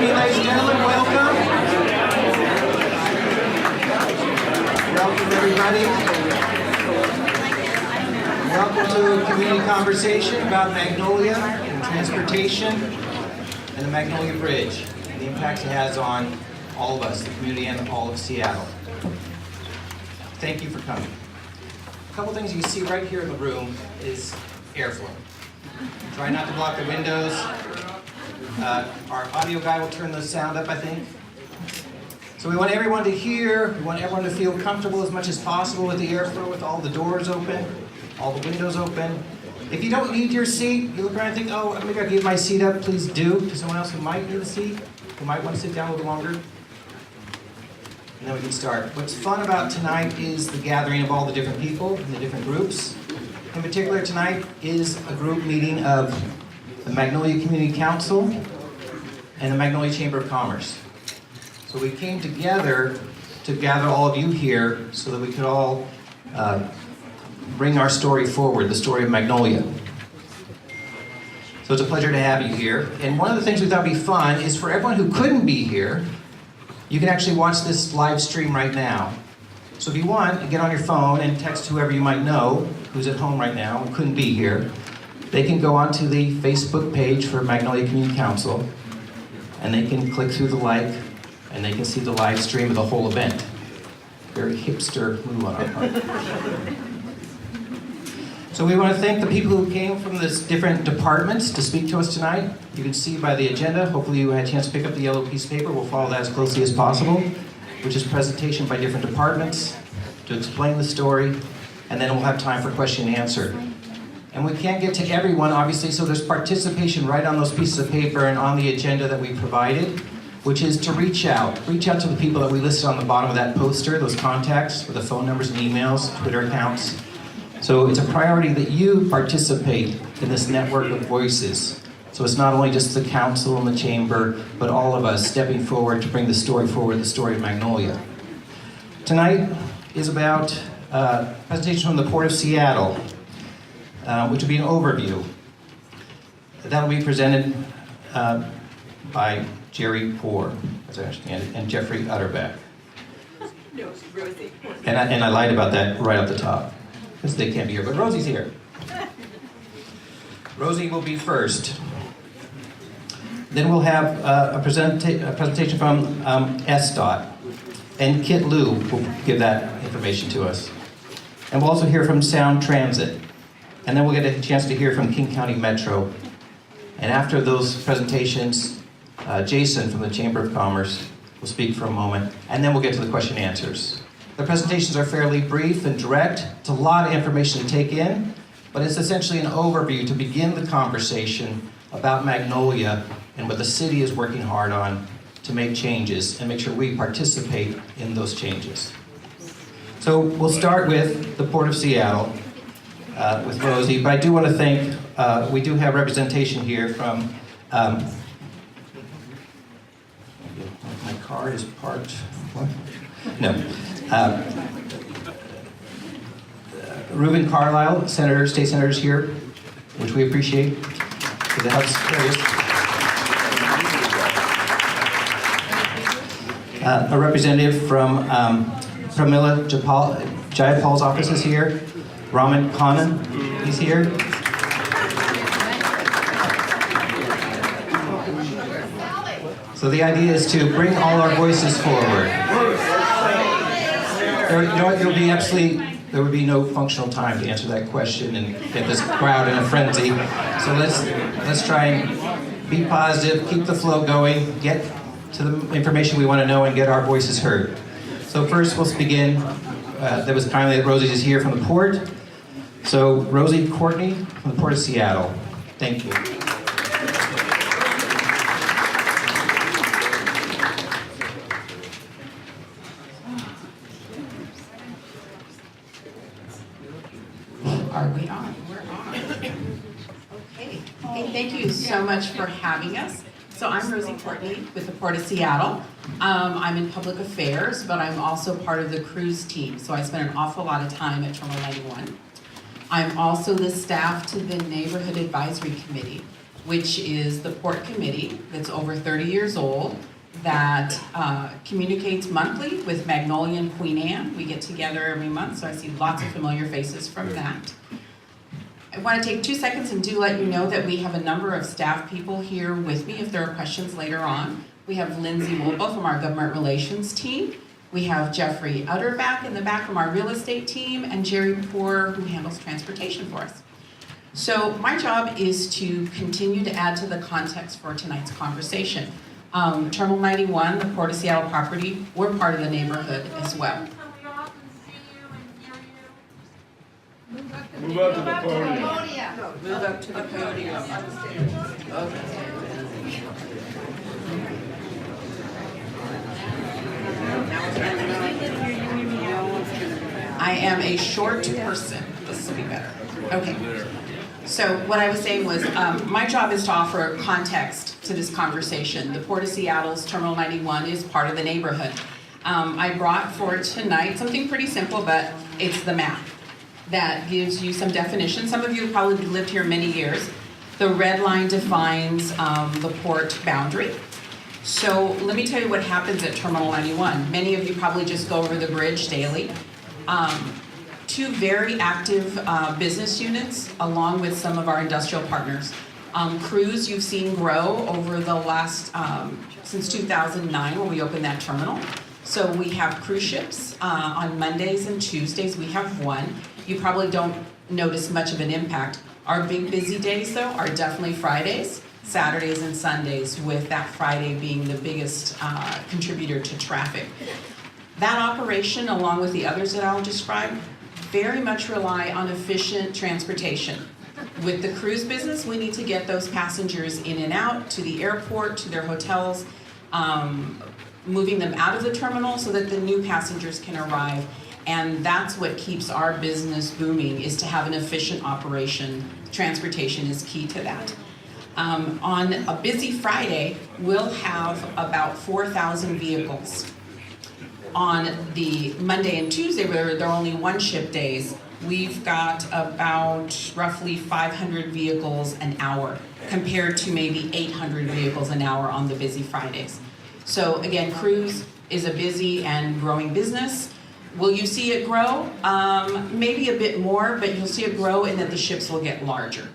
evening, ladies and gentlemen. Welcome. Welcome, everybody. Welcome to a community conversation about Magnolia and transportation and the Magnolia Bridge and the impact it has on all of us, the community and all of Seattle. Thank you for coming. A couple things you see right here in the room is airflow. Try not to block the windows. Our audio guy will turn the sound up, I think. So we want everyone to hear, we want everyone to feel comfortable as much as possible with the airflow, with all the doors open, all the windows open. If you don't need your seat, you look around and think, oh, I'm gonna give my seat up, please do, to someone else who might need a seat, who might want to sit down a little longer. And then we can start. What's fun about tonight is the gathering of all the different people in the different groups. In particular, tonight is a group meeting of the Magnolia Community Council and the Magnolia Chamber of Commerce. So we came together to gather all of you here so that we could all bring our story forward, the story of Magnolia. So it's a pleasure to have you here. And one of the things we thought would be fun is for everyone who couldn't be here, you can actually watch this live stream right now. So if you want, get on your phone and text whoever you might know who's at home right now and couldn't be here. They can go onto the Facebook page for Magnolia Community Council, and they can click through the like, and they can see the live stream of the whole event. Very hipster move on our part. So we want to thank the people who came from the different departments to speak to us tonight. You can see by the agenda, hopefully you had a chance to pick up the yellow piece of paper. We'll follow that as closely as possible, which is presentation by different departments to explain the story, and then we'll have time for question and answer. And we can't get to everyone, obviously, so there's participation right on those pieces of paper and on the agenda that we provided, which is to reach out. Reach out to the people that we listed on the bottom of that poster, those contacts with the phone numbers and emails, Twitter accounts. So it's a priority that you participate in this network of voices. So it's not only just the council and the chamber, but all of us stepping forward to bring the story forward, the story of Magnolia. Tonight is about a presentation from the Port of Seattle, which will be an overview. That will be presented by Jerry Poor, as I understand it, and Jeffrey Utterback. No, Rosie. And I lied about that right off the top, because they can't be here, but Rosie's here. Rosie will be first. Then we'll have a presentation from SDOT, and Kit Liu will give that information to us. And we'll also hear from Sound Transit. And then we'll get a chance to hear from King County Metro. And after those presentations, Jason from the Chamber of Commerce will speak for a moment, and then we'll get to the question and answers. The presentations are fairly brief and direct. It's a lot of information to take in, but it's essentially an overview to begin the conversation about Magnolia and what the city is working hard on to make changes and make sure we participate in those changes. So we'll start with the Port of Seattle. With Rosie, but I do want to thank, we do have representation here from, my card is parked, what? No. Reuben Carlisle, Senator, State Senator's here, which we appreciate, because it helps carry us. A representative from Pramila Jayapal's office is here. Raman Khanna, he's here. So the idea is to bring all our voices forward. There would be no functional time to answer that question and get this crowd in a frenzy. So let's try and be positive, keep the flow going, get to the information we want to know and get our voices heard. So first we'll begin, that was kindly that Rosie is here from the port. So, Rosie Courtney from the Port of Seattle. Thank you. Are we on? We're on. Okay. Hey, thank you so much for having us. So I'm Rosie Courtney with the Port of Seattle. I'm in public affairs, but I'm also part of the cruise team. So I spend an awful lot of time at Terminal 91. I'm also the staff to the Neighborhood Advisory Committee. which is the port committee that's over 30 years old that communicates monthly with Magnolia and Queen Anne. We get together every month, so I see lots of familiar faces from that. I want to take 2 seconds and do let you know that we have a number of staff people here with me if there are questions later on. We have Lindsay Wolbo from our government relations team. We have Jeffrey Utterback in the back from our real estate team, and Jerry Poor, who handles transportation for us. So my job is to continue to add to the context for tonight's conversation. Terminal 91, the Port of Seattle property, we're part of the neighborhood as well. Move up to the podium. Move up to the podium. Okay. I am a short person. This will be better. Okay. So what I was saying was, my job is to offer context to this conversation. The Port of Seattle's Terminal 91 is part of the neighborhood. I brought for tonight something pretty simple, but it's the map that gives you some definition. Some of you have probably lived here many years. The red line defines the port boundary. So let me tell you what happens at Terminal 91. Many of you probably just go over the bridge daily. Two very active business units along with some of our industrial partners. Cruise you've seen grow over the last, since 2009 when we opened that terminal. So we have cruise ships on Mondays and Tuesdays. We have one. You probably don't notice much of an impact. Our big busy days though are definitely Fridays, Saturdays and Sundays, with that Friday being the biggest contributor to traffic. That operation, along with the others that I'll describe, very much rely on efficient transportation. With the cruise business, we need to get those passengers in and out to the airport, to their hotels, moving them out of the terminal so that the new passengers can arrive. And that's what keeps our business booming, is to have an efficient operation. Transportation is key to that. On a busy Friday, we'll have about 4,000 vehicles. On the Monday and Tuesday, where there are only one ship days, we've got about roughly 500 vehicles an hour, compared to maybe 800 vehicles an hour on the busy Fridays. So again, cruise is a busy and growing business. Will you see it grow? Maybe a bit more, but you'll see it grow in that the ships will get larger.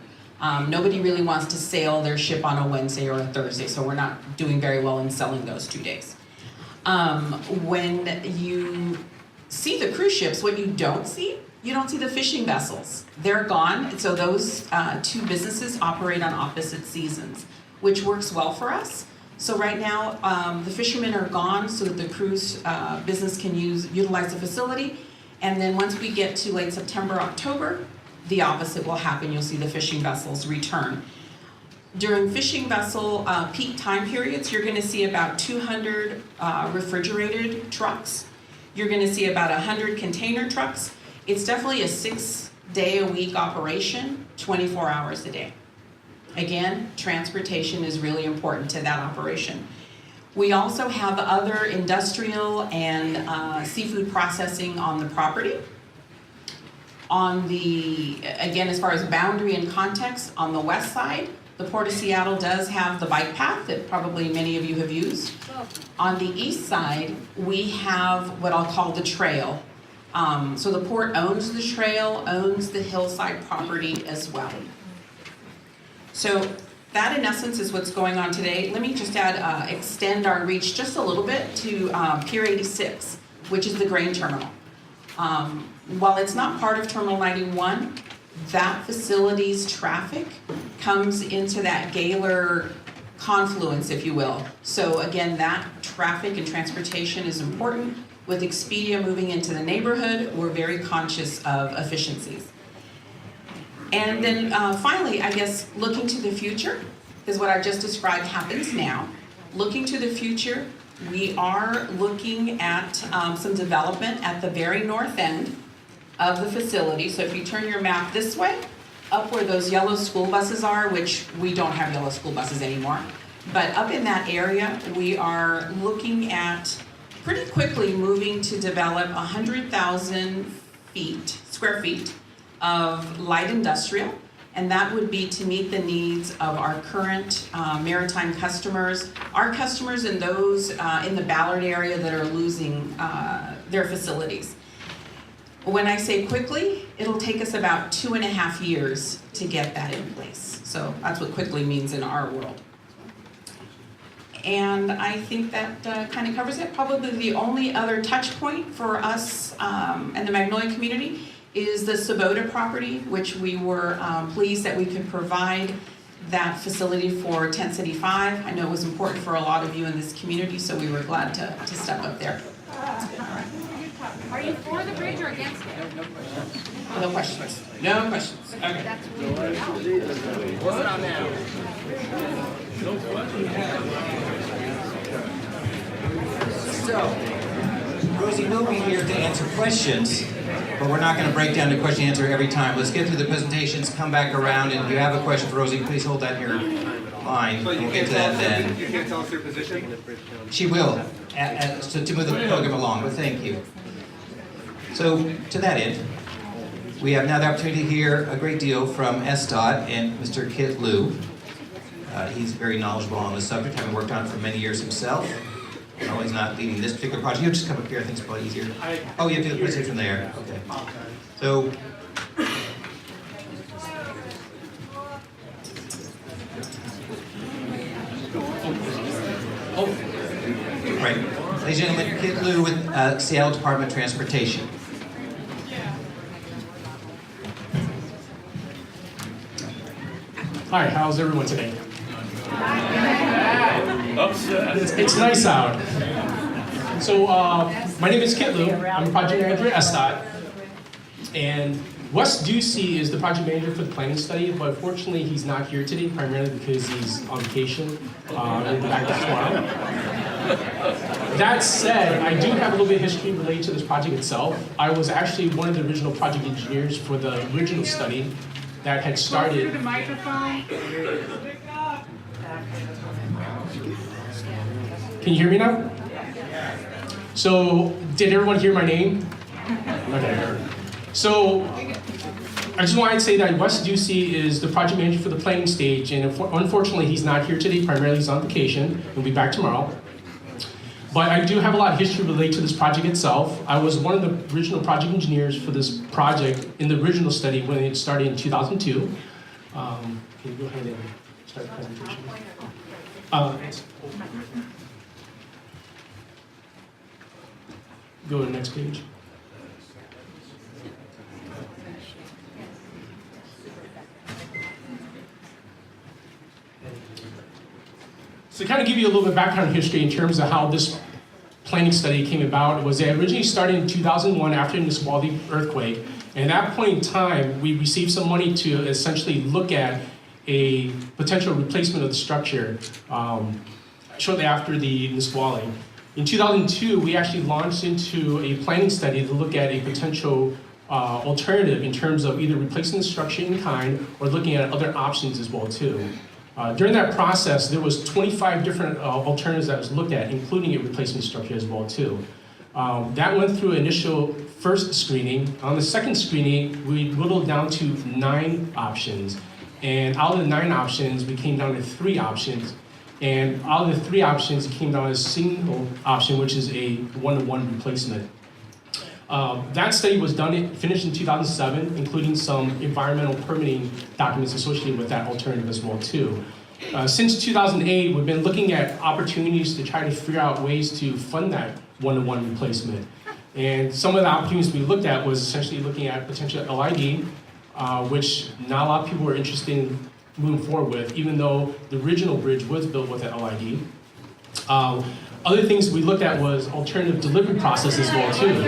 Nobody really wants to sail their ship on a Wednesday or a Thursday, so we're not doing very well in selling those 2 days. When you see the cruise ships, what you don't see the fishing vessels. They're gone, so those two businesses operate on opposite seasons, which works well for us. So right now, the fishermen are gone so that the cruise business can utilize the facility. And then once we get to late September, October, the opposite will happen. You'll see the fishing vessels return. During fishing vessel peak time periods, you're going to see about 200 refrigerated trucks. You're going to see about 100 container trucks. It's definitely a 6-day-a-week operation, 24 hours a day. Again, transportation is really important to that operation. We also have other industrial and seafood processing on the property. Again, as far as boundary and context, on the west side, the Port of Seattle does have the bike path that probably many of you have used. On the east side, we have what I'll call the trail. So the port owns the trail, owns the hillside property as well. So that in essence is what's going on today. Let me just add, extend our reach just a little bit to Pier 86, which is the grain terminal. While it's not part of Terminal 91, that facility's traffic comes into that Gaylor confluence, if you will. So again, that traffic and transportation is important. With Expedia moving into the neighborhood, we're very conscious of efficiencies. And then finally, I guess, looking to the future, because what I just described happens now. Looking to the future, we are looking at some development at the very north end of the facility. So if you turn your map this way, up where those yellow school buses are, which we don't have yellow school buses anymore, but up in that area, we are looking at pretty quickly moving to develop 100,000 square feet of light industrial and that would be to meet the needs of our current maritime customers, our customers and those in the Ballard area that are losing their facilities. When I say quickly, it'll take us about 2.5 years to get that in place. So that's what quickly means in our world. And I think that kind of covers it. Probably the only other touch point for us and the Magnolia community is the Sabota property, which we were pleased that we could provide that facility for Tent City 5. I know it was important for a lot of you in this community, so we were glad to step up there. Are you for the bridge or against it? No questions. No questions. Okay. That's what on now. So, Rosie will be here to answer questions, but we're not going to break down the question and answer every time. Let's get through the presentations, come back around, and if you have a question for Rosie, please hold that in your mind. So you We'll get can't to tell that us then. you can't tell us your position? She will, to move the program along, but thank you. So, to that end, we have now the opportunity to hear a great deal from SDOT and Mr. Kit Liu. He's very knowledgeable on the subject, having worked on it for many years himself. No, he's not leading this particular project. You'll just come up here, I think it's probably easier. Oh, you have to do the presentation there, okay. So, right. Ladies and gentlemen, Kit Liu with Seattle Department of Transportation. Hi, how's everyone today? Upset. It's nice out. So, my name is Kit Liu. I'm a project manager at SDOT. And Wes Ducey is the project manager for the planning study, but unfortunately he's not here today, primarily because he's on vacation. He'll be back tomorrow. That said, I do have a little bit of history related to this project itself. I was actually one of the original project engineers for the original study that had started. The microphone. Can you hear me now? So, did everyone hear my name? Okay. So, I just wanted to say that Wes Ducey is the project manager for the planning stage, and unfortunately he's not here today, primarily he's on vacation. He'll be back tomorrow. But I do have a lot of history related to this project itself. I was one of the original project engineers for this project in the original study when it started in 2002. Can you go ahead and start the presentation? Go to the next page. So to kind of give you a little bit of background history in terms of how this planning study came about, was it originally started in 2001 after the Nisqually earthquake. And at that point in time, we received some money to essentially look at a potential replacement of the structure shortly after the Nisqually. In 2002, we actually launched into a planning study to look at a potential alternative in terms of either replacing the structure in kind or looking at other options as well too. During that process, there was 25 different alternatives that was looked at, including a replacement structure as well too. That went through initial first screening. On the second screening, we whittled down to 9 options. And out of the 9 options, we came down to 3 options. And out of the 3 options, it came down to a single option, which is a one-to-one replacement. That study was finished in 2007, including some environmental permitting documents associated with that alternative as well too. Since 2008, we've been looking at opportunities to try to figure out ways to fund that one-to-one replacement. And some of the opportunities we looked at was essentially looking at potential LID, which not a lot of people were interested in moving forward with, even though the original bridge was built with an LID. Other things we looked at was alternative delivery process as well too.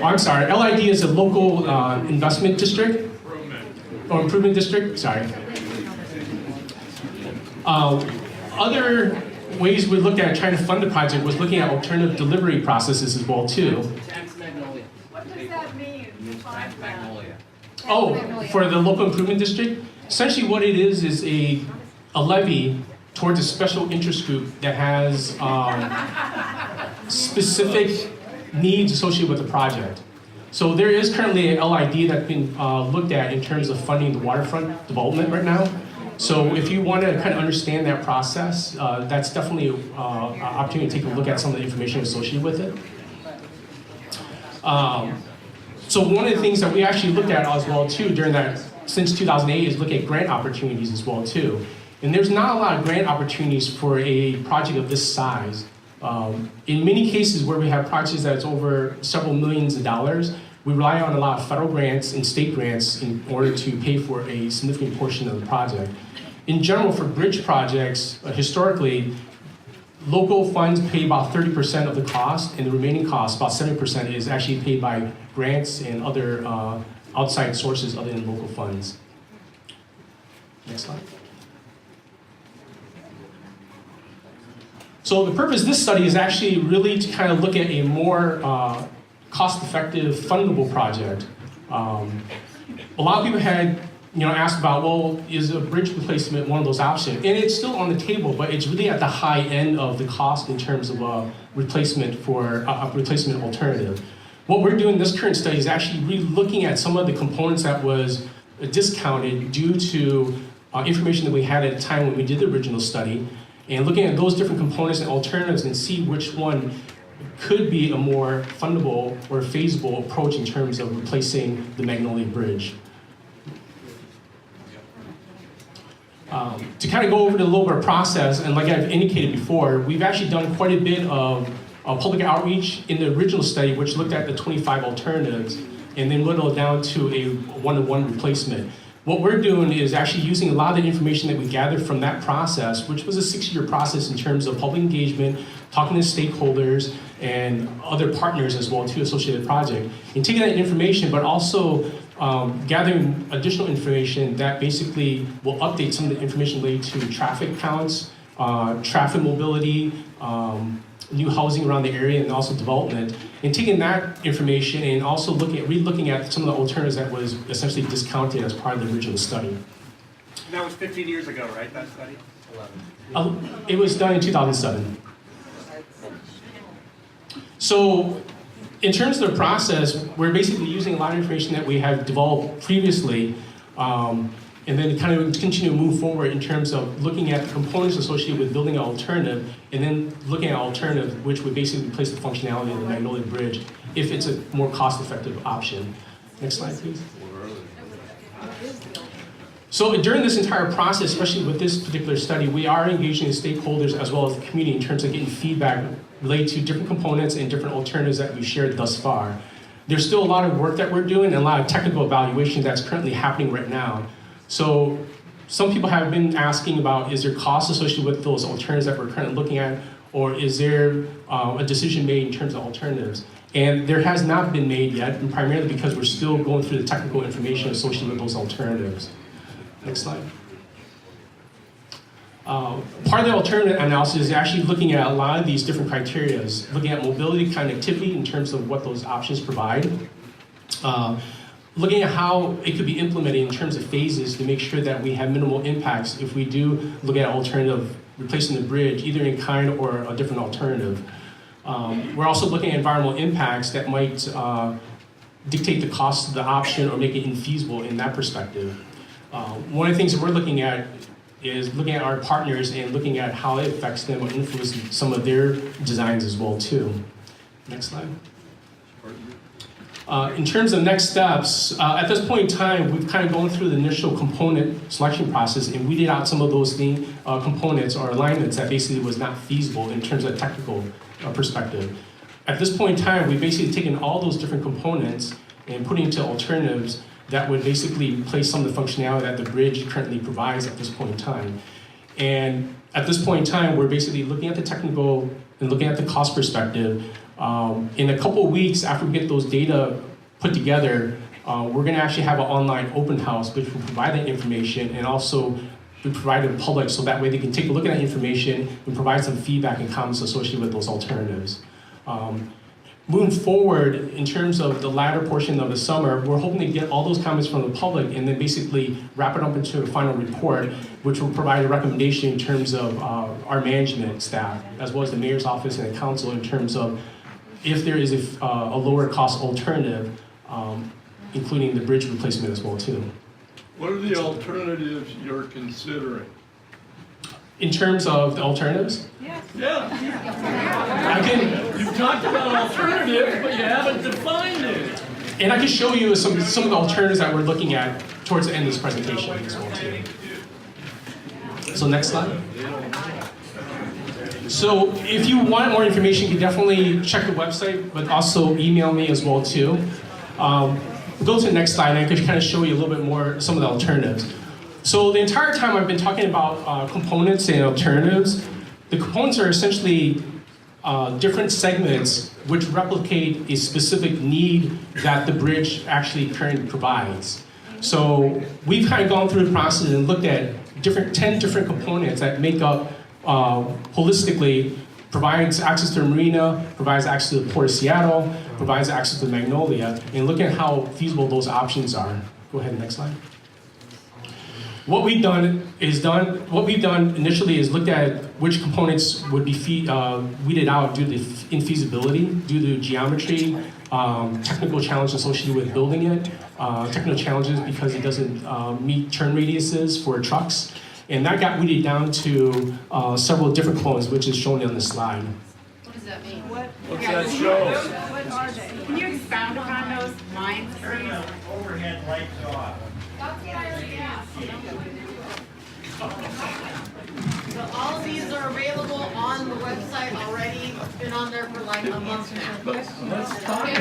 Oh, I'm sorry, LID is a local investment district, or improvement district, sorry. Other ways we looked at trying to fund the project was looking at alternative delivery processes as well too. Tax Magnolia. What does that mean? Tax Magnolia. Oh, for the local improvement district? Essentially what it is a levy towards a special interest group that has specific needs associated with the project. So there is currently a LID that's been looked at in terms of funding the waterfront development right now. So if you want to kind of understand that process, that's definitely an opportunity to take a look at some of the information associated with it. So one of the things that we actually looked at as well too during that, since 2008, is look at grant opportunities as well too. And there's not a lot of grant opportunities for a project of this size. In many cases where we have projects that's over several millions of dollars, we rely on a lot of federal grants and state grants in order to pay for a significant portion of the project. In general, for bridge projects, historically, local funds pay about 30% of the cost, and the remaining cost, about 7%, is actually paid by grants and other outside sources other than local funds. Next slide. So the purpose of this study is actually really to kind of look at a more cost-effective, fundable project. A lot of people had asked about, well, is a bridge replacement one of those options? And it's still on the table, but it's really at the high end of the cost in terms of a replacement for a replacement alternative. What we're doing in this current study is actually re-looking at some of the components that was discounted due to information that we had at the time when we did the original study, and looking at those different components and alternatives and see which one could be a more fundable or feasible approach in terms of replacing the Magnolia Bridge. To kind of go over the little bit of process, and like I've indicated before, we've actually done quite a bit of public outreach in the original study, which looked at the 25 alternatives, and then whittled down to a one-to-one replacement. What we're doing is actually using a lot of the information that we gathered from that process, which was a 6-year process in terms of public engagement, talking to stakeholders and other partners as well too associated with the project, and taking that information, but also gathering additional information that basically will update some of the information related to traffic counts, traffic mobility, new housing around the area, and also development, and taking that information and also re-looking at some of the alternatives that was essentially discounted as part of the original study. And that was 15 years ago, right, that study? 11. It was done in 2007. So in terms of the process, we're basically using a lot of information that we have developed previously, and then kind of continue to move forward in terms of looking at the components associated with building an alternative, and then looking at an alternative which would basically replace the functionality of the Magnolia Bridge if it's a more cost-effective option. Next slide, please. So during this entire process, especially with this particular study, we are engaging the stakeholders as well as the community in terms of getting feedback related to different components and different alternatives that we've shared thus far. There's still a lot of work that we're doing and a lot of technical evaluation that's currently happening right now. So some people have been asking about, is there costs associated with those alternatives that we're currently looking at, or is there a decision made in terms of alternatives? And there has not been made yet, and primarily because we're still going through the technical information associated with those alternatives. Next slide. Part of the alternative analysis is actually looking at a lot of these different criteria, looking at mobility, connectivity in terms of what those options provide, looking at how it could be implemented in terms of phases to make sure that we have minimal impacts if we do look at alternative, replacing the bridge, either in kind or a different alternative. We're also looking at environmental impacts that might dictate the cost of the option or make it infeasible in that perspective. One of the things that we're looking at is looking at our partners and looking at how it affects them or influences some of their designs as well too. Next slide. In terms of next steps, at this point in time, we've kind of gone through the initial component selection process and weeded out some of those components or alignments that basically was not feasible in terms of technical perspective. At this point in time, we've basically taken all those different components and put into alternatives that would basically replace some of the functionality that the bridge currently provides at this point in time. And at this point in time, we're basically looking at the technical and looking at the cost perspective. In a couple of weeks after we get those data put together, we're gonna actually have an online open house which will provide that information and also be provided to the public so that way they can take a look at that information and provide some feedback and comments associated with those alternatives. Moving forward, in terms of the latter portion of the summer, we're hoping to get all those comments from the public and then basically wrap it up into a final report, which will provide a recommendation in terms of our management staff, as well as the mayor's office and the council in terms of if there is a lower cost alternative, including the bridge replacement as well too. What are the alternatives you're considering? In terms of the alternatives, Yeah, I can, you've talked about alternatives, but you haven't defined it. and I can show you some of the alternatives that we're looking at towards the end of this presentation as well too. So next slide. So if you want more information, you can definitely check the website, but also email me as well too. Go to the next slide and I could kind of show you a little bit more some of the alternatives. So the entire time I've been talking about components and alternatives. The components are essentially different segments which replicate a specific need that the bridge actually currently provides. So we've kind of gone through the process and looked at 10 different components that make up holistically provides access to the marina, provides access to the Port of Seattle, provides access to Magnolia, and looking at how feasible those options are. Go ahead, next slide. What we've done initially is looked at which components would be weeded out due to infeasibility, due to geometry, technical challenges associated with building it, technical challenges because it doesn't meet turn radiuses for trucks. And that got weeded down to several different components, which is shown on the slide. What does that mean? What's that show? What are they? Can you expound upon those lines, please? Overhead lights off. That's what I already asked. So all of these are available on the website already. It's been on there for like a month now. Let's talk about it.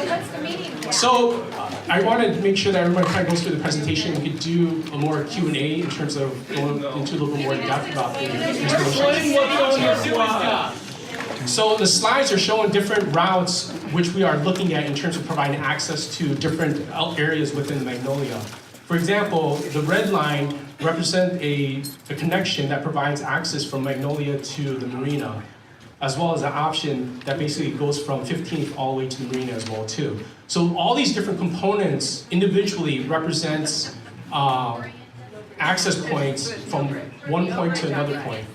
What's the meaning? So I wanted to make sure that everyone kind of goes through the presentation. We could do a more Q&A in terms of going into a little bit more depth about the installation. Explain what's on your slide. So the slides are showing different routes which we are looking at in terms of providing access to different areas within the Magnolia. For example, the red line represents a connection that provides access from Magnolia to the marina, as well as an option that basically goes from 15th all the way to the marina as well too. So all these different components individually represents access points from one point to another point.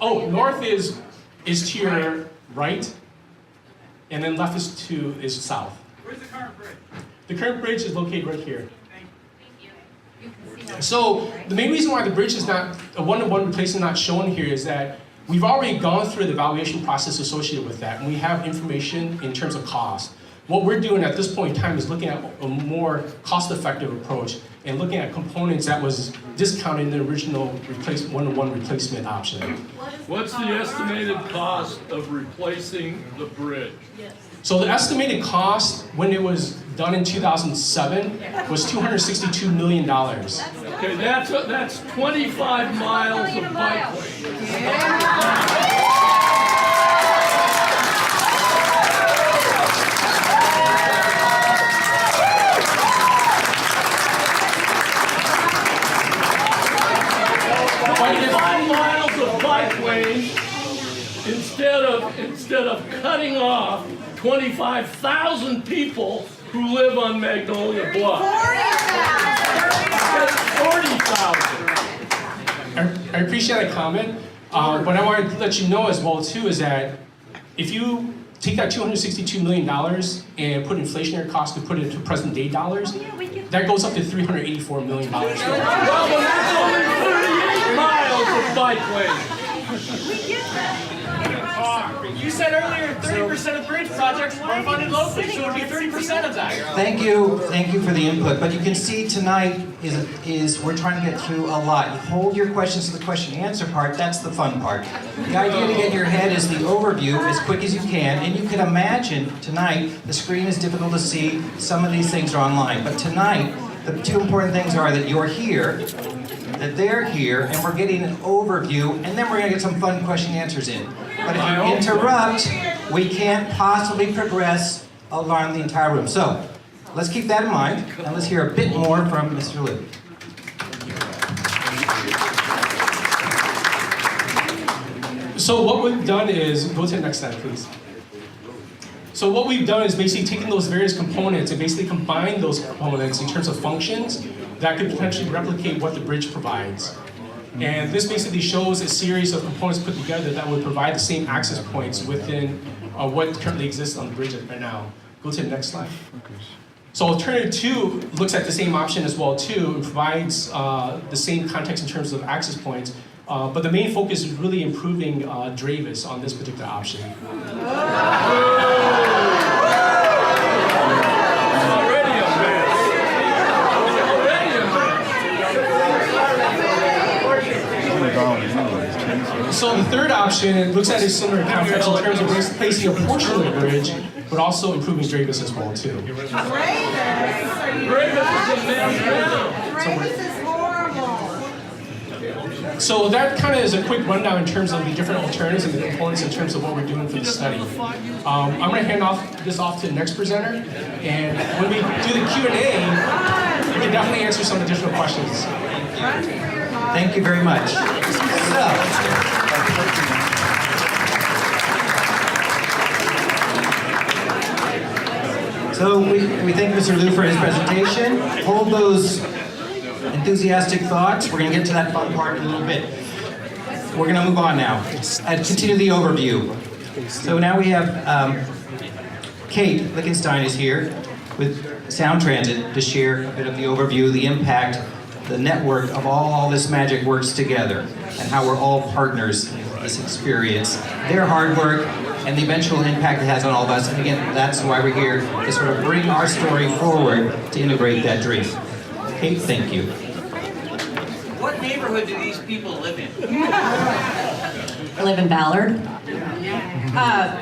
Oh, north is to your right, and then left is south. Where's the current bridge? The current bridge is located right here. So the main reason why the bridge is not a one-to-one replacement not shown here is that we've already gone through the evaluation process associated with that, and we have information in terms of cost. What we're doing at this point in time is looking at a more cost-effective approach and looking at components that was discounted in the original one-to-one replacement option. What's the estimated cost of replacing the bridge? So the estimated cost when it was done in 2007 was $262 million. Okay, that's 25 miles of bikeway. Miles of bikeways instead of cutting off 25,000 people who live on Magnolia Bluff. 40,000. I appreciate that comment, but I want to let you know as well too is that if you take that $262 million and put inflationary costs to put it into present day dollars, that goes up to $384 million. Well, but that's only 38 miles of bikeways. You said earlier 30% of bridge projects are funded locally, so it would be 30% of that. Thank you for the input. But you can see tonight is we're trying to get through a lot. You hold your questions to the question and answer part, that's the fun part. The idea to get in your head is the overview as quick as you can, and you can imagine tonight, the screen is difficult to see, some of these things are online. But tonight, the two important things are that you're here, that they're here, and we're getting an overview, and then we're gonna get some fun question and answers in. But if you interrupt, we can't possibly progress along the entire room. So, let's keep that in mind, and let's hear a bit more from Mr. Liu. So what we've done is, go to the next slide please. So what we've done is basically taken those various components and basically combined those components in terms of functions that could potentially replicate what the bridge provides. And this basically shows a series of components put together that would provide the same access points within what currently exists on the bridge right now. Go to the next slide. So alternative 2 looks at the same option as well too, and provides the same context in terms of access points, but the main focus is really improving Dravis on this particular option. Already a mess. Already a mess. So the third option looks at a similar context in terms of replacing a portion of the bridge, but also improving Dravis as well too. Gravis is a mess. Travis is horrible. So that kind of is a quick rundown in terms of the different alternatives and the components in terms of what we're doing for the study. I'm going to hand this off to the next presenter, and when we do the Q&A, we can definitely answer some additional questions. Thank you very much. So we thank Mr. Liu for his presentation. Hold those enthusiastic thoughts. We're going to get to that fun part in a little bit. We're going to move on now and continue the overview. So now we have Kate Lichtenstein is here with Sound Transit to share a bit of the overview, the impact, the network of all this magic works together, and how we're all partners in this experience. Their hard work and the eventual impact it has on all of us. And again, that's why we're here, to sort of bring our story forward to integrate that dream. Kate, thank you. What neighborhood do these people live in? I live in Ballard.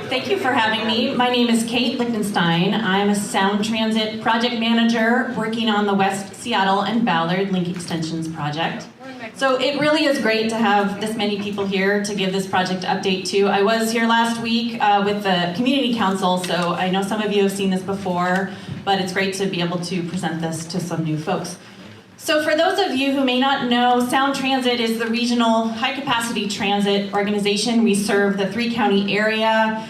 Thank you for having me. My name is Kate Lichtenstein. I'm a Sound Transit project manager working on the West Seattle and Ballard Link Extensions project. So it really is great to have this many people here to give this project update to. I was here last week with the Community Council, so I know some of you have seen this before, but it's great to be able to present this to some new folks. So for those of you who may not know, Sound Transit is the regional high-capacity transit organization. We serve the 3-county area,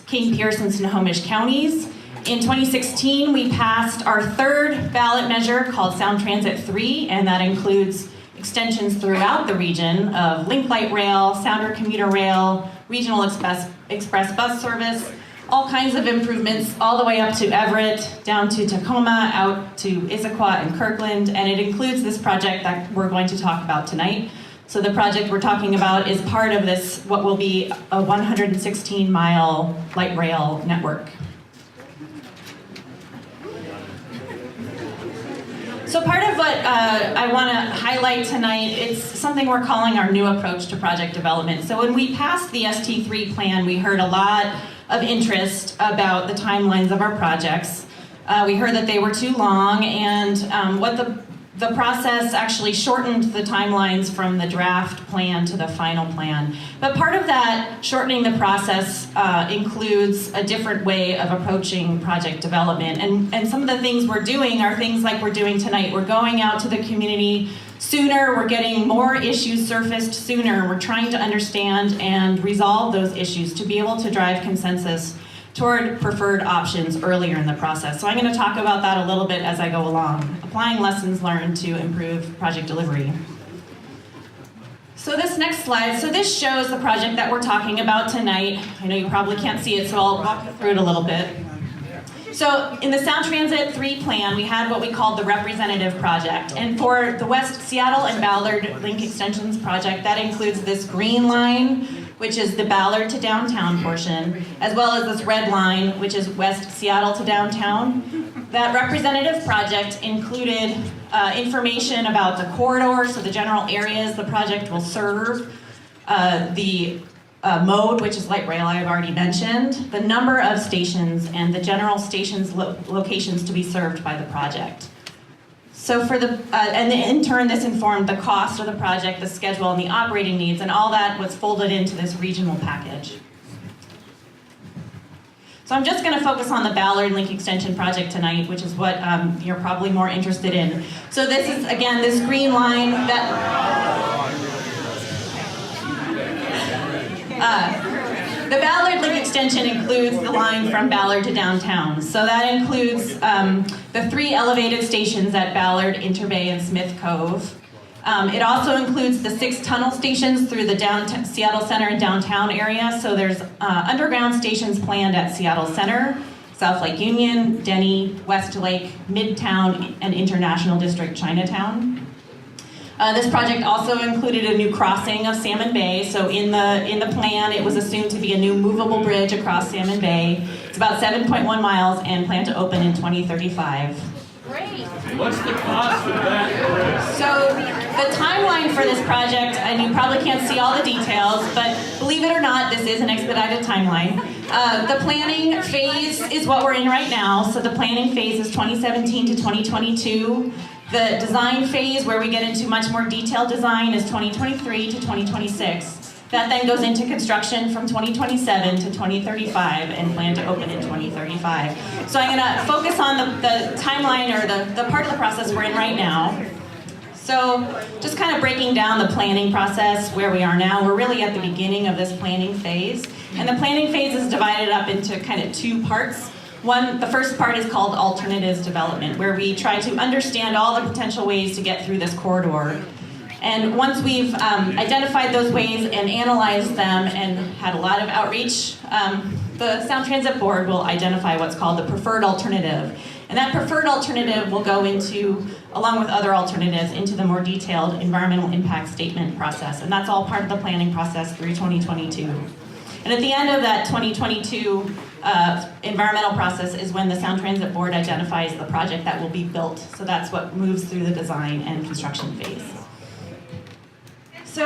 King, Pierce, and Snohomish counties. In 2016, we passed our third ballot measure called Sound Transit 3, and that includes extensions throughout the region of Link Light Rail, Sounder Commuter Rail, Regional Express Bus Service, all kinds of improvements all the way up to Everett, down to Tacoma, out to Issaquah and Kirkland, and it includes this project that we're going to talk about tonight. So the project we're talking about is part of this, what will be a 116-mile light rail network. So part of what I want to highlight tonight, it's something we're calling our new approach to project development. So when we passed the ST3 plan, we heard a lot of interest about the timelines of our projects. We heard that they were too long, and what the process actually shortened the timelines from the draft plan to the final plan. But part of that shortening the process includes a different way of approaching project development. And some of the things we're doing are things like we're doing tonight. We're going out to the community sooner, we're getting more issues surfaced sooner, we're trying to understand and resolve those issues to be able to drive consensus toward preferred options earlier in the process. So I'm going to talk about that a little bit as I go along, applying lessons learned to improve project delivery. So this next slide, so this shows the project that we're talking about tonight. I know you probably can't see it, so I'll walk you through it a little bit. So in the Sound Transit 3 plan, we had what we called the representative project. And for the West Seattle and Ballard Link Extensions project, that includes this green line, which is the Ballard to downtown portion, as well as this red line, which is West Seattle to downtown. That representative project included information about the corridor, so the general areas the project will serve, the mode, which is light rail, I have already mentioned, the number of stations, and the general stations locations to be served by the project. So for and in turn, this informed the cost of the project, the schedule, and the operating needs, and all that was folded into this regional package. So I'm just going to focus on the Ballard Link Extension project tonight, which is what you're probably more interested in. So this is, again, this green line that... the Ballard Link Extension includes the line from Ballard to downtown. So that includes the 3 elevated stations at Ballard, Interbay, and Smith Cove. It also includes the 6 tunnel stations through the downtown Seattle Center and downtown area. So there's underground stations planned at Seattle Center, South Lake Union, Denny, West Lake, Midtown, and International District Chinatown. This project also included a new crossing of Salmon Bay. So in the plan, it was assumed to be a new movable bridge across Salmon Bay. It's about 7.1 miles and planned to open in 2035. Great. What's the cost of that bridge? So the timeline for this project, and you probably can't see all the details, but believe it or not, this is an expedited timeline. The planning phase is what we're in right now. So the planning phase is 2017 to 2022. The design phase, where we get into much more detailed design, is 2023 to 2026. That then goes into construction from 2027 to 2035 and plan to open in 2035. So I'm going to focus on the timeline, or the part of the process we're in right now. So just kind of breaking down the planning process where we are now. We're really at the beginning of this planning phase. And the planning phase is divided up into kind of 2 parts. The first part is called alternatives development, where we try to understand all the potential ways to get through this corridor. And once we've identified those ways and analyzed them and had a lot of outreach, the Sound Transit Board will identify what's called the preferred alternative. And that preferred alternative will go into, along with other alternatives, into the more detailed environmental impact statement process. And that's all part of the planning process through 2022. And at the end of that 2022 environmental process is when the Sound Transit Board identifies the project that will be built. So that's what moves through the design and construction phase. So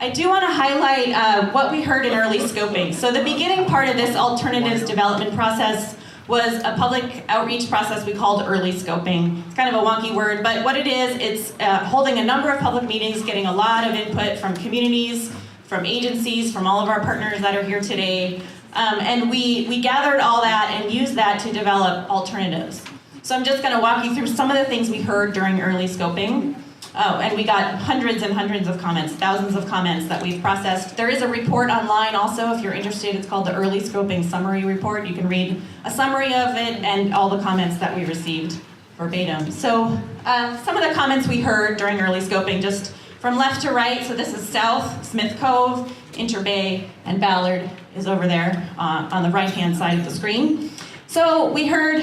I do want to highlight what we heard in early scoping. So the beginning part of this alternatives development process was a public outreach process we called early scoping. It's kind of a wonky word, but what it is, it's holding a number of public meetings, getting a lot of input from communities, from agencies, from all of our partners that are here today. And we gathered all that and used that to develop alternatives. So I'm just going to walk you through some of the things we heard during early scoping. Oh, and we got hundreds and hundreds of comments, thousands of comments that we've processed. There is a report online also, if you're interested. It's called the Early Scoping Summary Report. You can read a summary of it and all the comments that we received verbatim. So some of the comments we heard during early scoping, just from left to right. So this is South, Smith Cove, Interbay, and Ballard is over there on the right-hand side of the screen. So we heard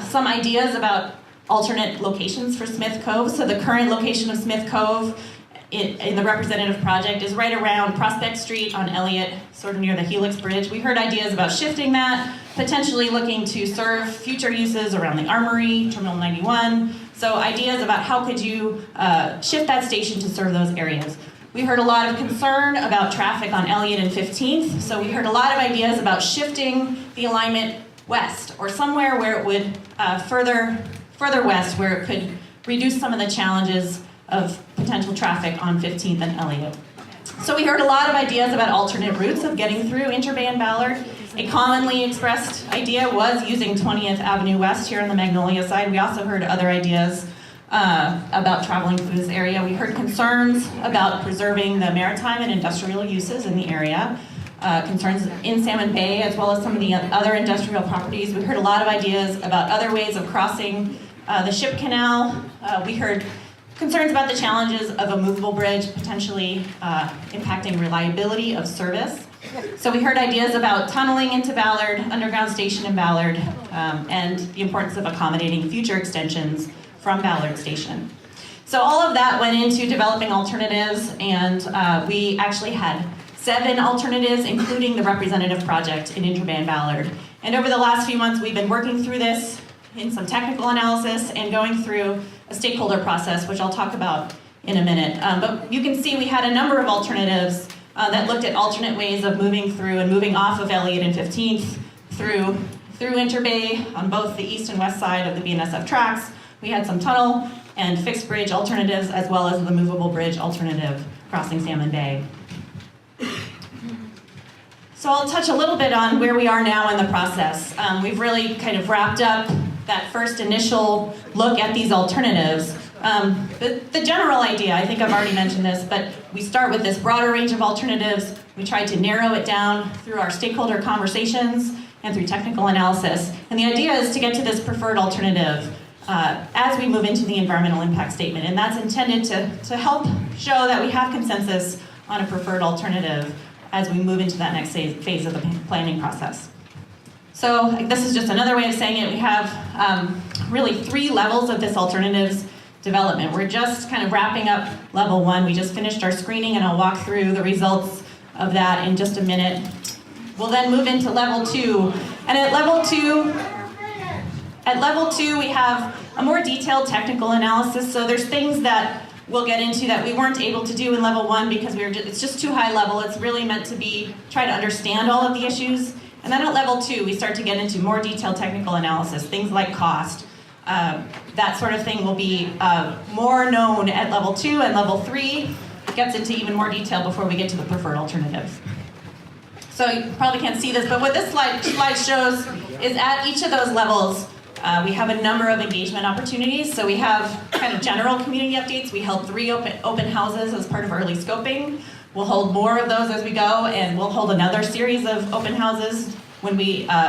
some ideas about alternate locations for Smith Cove. So the current location of Smith Cove in the representative project is right around Prospect Street on Elliott, sort of near the Helix Bridge. We heard ideas about shifting that, potentially looking to serve future uses around the Armory, Terminal 91. So ideas about how could you shift that station to serve those areas. We heard a lot of concern about traffic on Elliott and 15th. So we heard a lot of ideas about shifting the alignment west, or somewhere where it would further west, where it could reduce some of the challenges of potential traffic on 15th and Elliott. So we heard a lot of ideas about alternate routes of getting through Interbay and Ballard. A commonly expressed idea was using 20th Avenue West here on the Magnolia side. We also heard other ideas about traveling through this area. We heard concerns about preserving the maritime and industrial uses in the area. Concerns in Salmon Bay, as well as some of the other industrial properties. We heard a lot of ideas about other ways of crossing the ship canal. We heard concerns about the challenges of a movable bridge potentially impacting reliability of service. So we heard ideas about tunneling into Ballard, underground station in Ballard, and the importance of accommodating future extensions from Ballard Station. So all of that went into developing alternatives, and we actually had 7 alternatives, including the representative project in Interbay and Ballard. And over the last few months, we've been working through this in some technical analysis and going through a stakeholder process, which I'll talk about in a minute. But you can see we had a number of alternatives that looked at alternate ways of moving through and moving off of Elliott and 15th through Interbay on both the east and west side of the BNSF tracks. We had some tunnel and fixed bridge alternatives, as well as the movable bridge alternative crossing Salmon Bay. So I'll touch a little bit on where we are now in the process. We've really kind of wrapped up that first initial look at these alternatives. The general idea, I think I've already mentioned this, but we start with this broader range of alternatives. We tried to narrow it down through our stakeholder conversations and through technical analysis. And the idea is to get to this preferred alternative. as we move into the environmental impact statement. And that's intended to help show that we have consensus on a preferred alternative as we move into that next phase of the planning process. So this is just another way of saying it. We have really 3 levels of this alternatives development. We're just kind of wrapping up level 1. We just finished our screening, and I'll walk through the results of that in just a minute. We'll then move into level 2. And at level 2, we have a more detailed technical analysis. So there's things that we'll get into that we weren't able to do in level 1 because it's just too high level. It's really meant to try to understand all of the issues. And then at level 2, we start to get into more detailed technical analysis, things like cost. That sort of thing will be more known at level 2, and level 3 gets into even more detail before we get to the preferred alternative. So you probably can't see this, but what this slide shows is at each of those levels, we have a number of engagement opportunities. So we have kind of general community updates. We held 3 open houses as part of early scoping. We'll hold more of those as we go, and we'll hold another series of open houses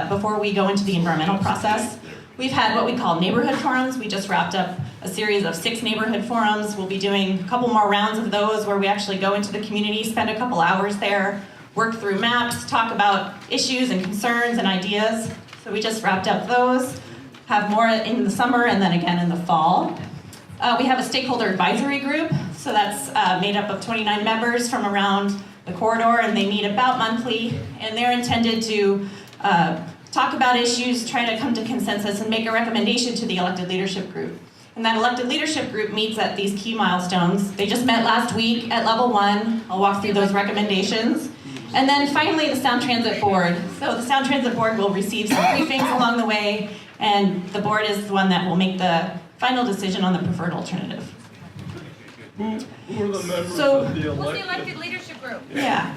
before we go into the environmental process. We've had what we call neighborhood forums. We just wrapped up a series of 6 neighborhood forums. We'll be doing a couple more rounds of those where we actually go into the community, spend a couple hours there, work through maps, talk about issues and concerns and ideas. So we just wrapped up those. Have more in the summer and then again in the fall. We have a stakeholder advisory group. So that's made up of 29 members from around the corridor, and they meet about monthly, and they're intended to talk about issues, try to come to consensus, and make a recommendation to the elected leadership group. And that elected leadership group meets at these key milestones. They just met last week at level 1. I'll walk through those recommendations. And then finally, the Sound Transit Board. So the Sound Transit Board will receive some briefings along the way, and the board is the one that will make the final decision on the preferred alternative. Who are the members So- of the Who's the elected? elected leadership group? Yeah.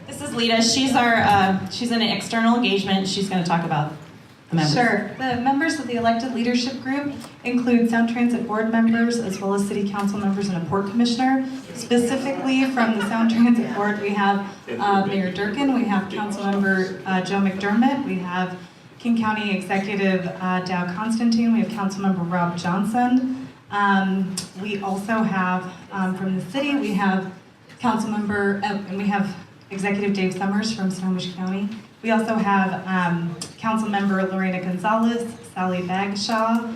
This is Lita. She's in external engagement. She's going to talk about the members. Sure. The members of the elected leadership group include Sound Transit Board members as well as City Council members and a Port Commissioner. Specifically from the Sound Transit Board, we have Mayor Durkin, we have Councilmember Joe McDermott, we have King County Executive Dow Constantine, we have Councilmember Rob Johnson. We also have from the city, we have Councilmember, and we have Executive Dave Summers from Snohomish County. We also have Councilmember Lorena Gonzalez, Sally Bagshaw,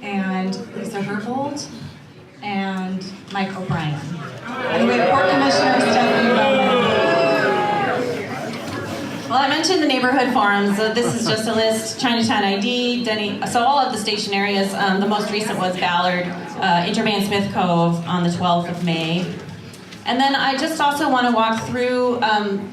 and Lisa Herbold, and Mike O'Brien. And we have Port Commissioner Stephanie Bowman. Well, I mentioned the neighborhood forums. So this is just a list: Chinatown ID, Denny. So all of the station areas. The most recent was Ballard, Interbay and Smith Cove on the 12th of May. And then I just also want to walk through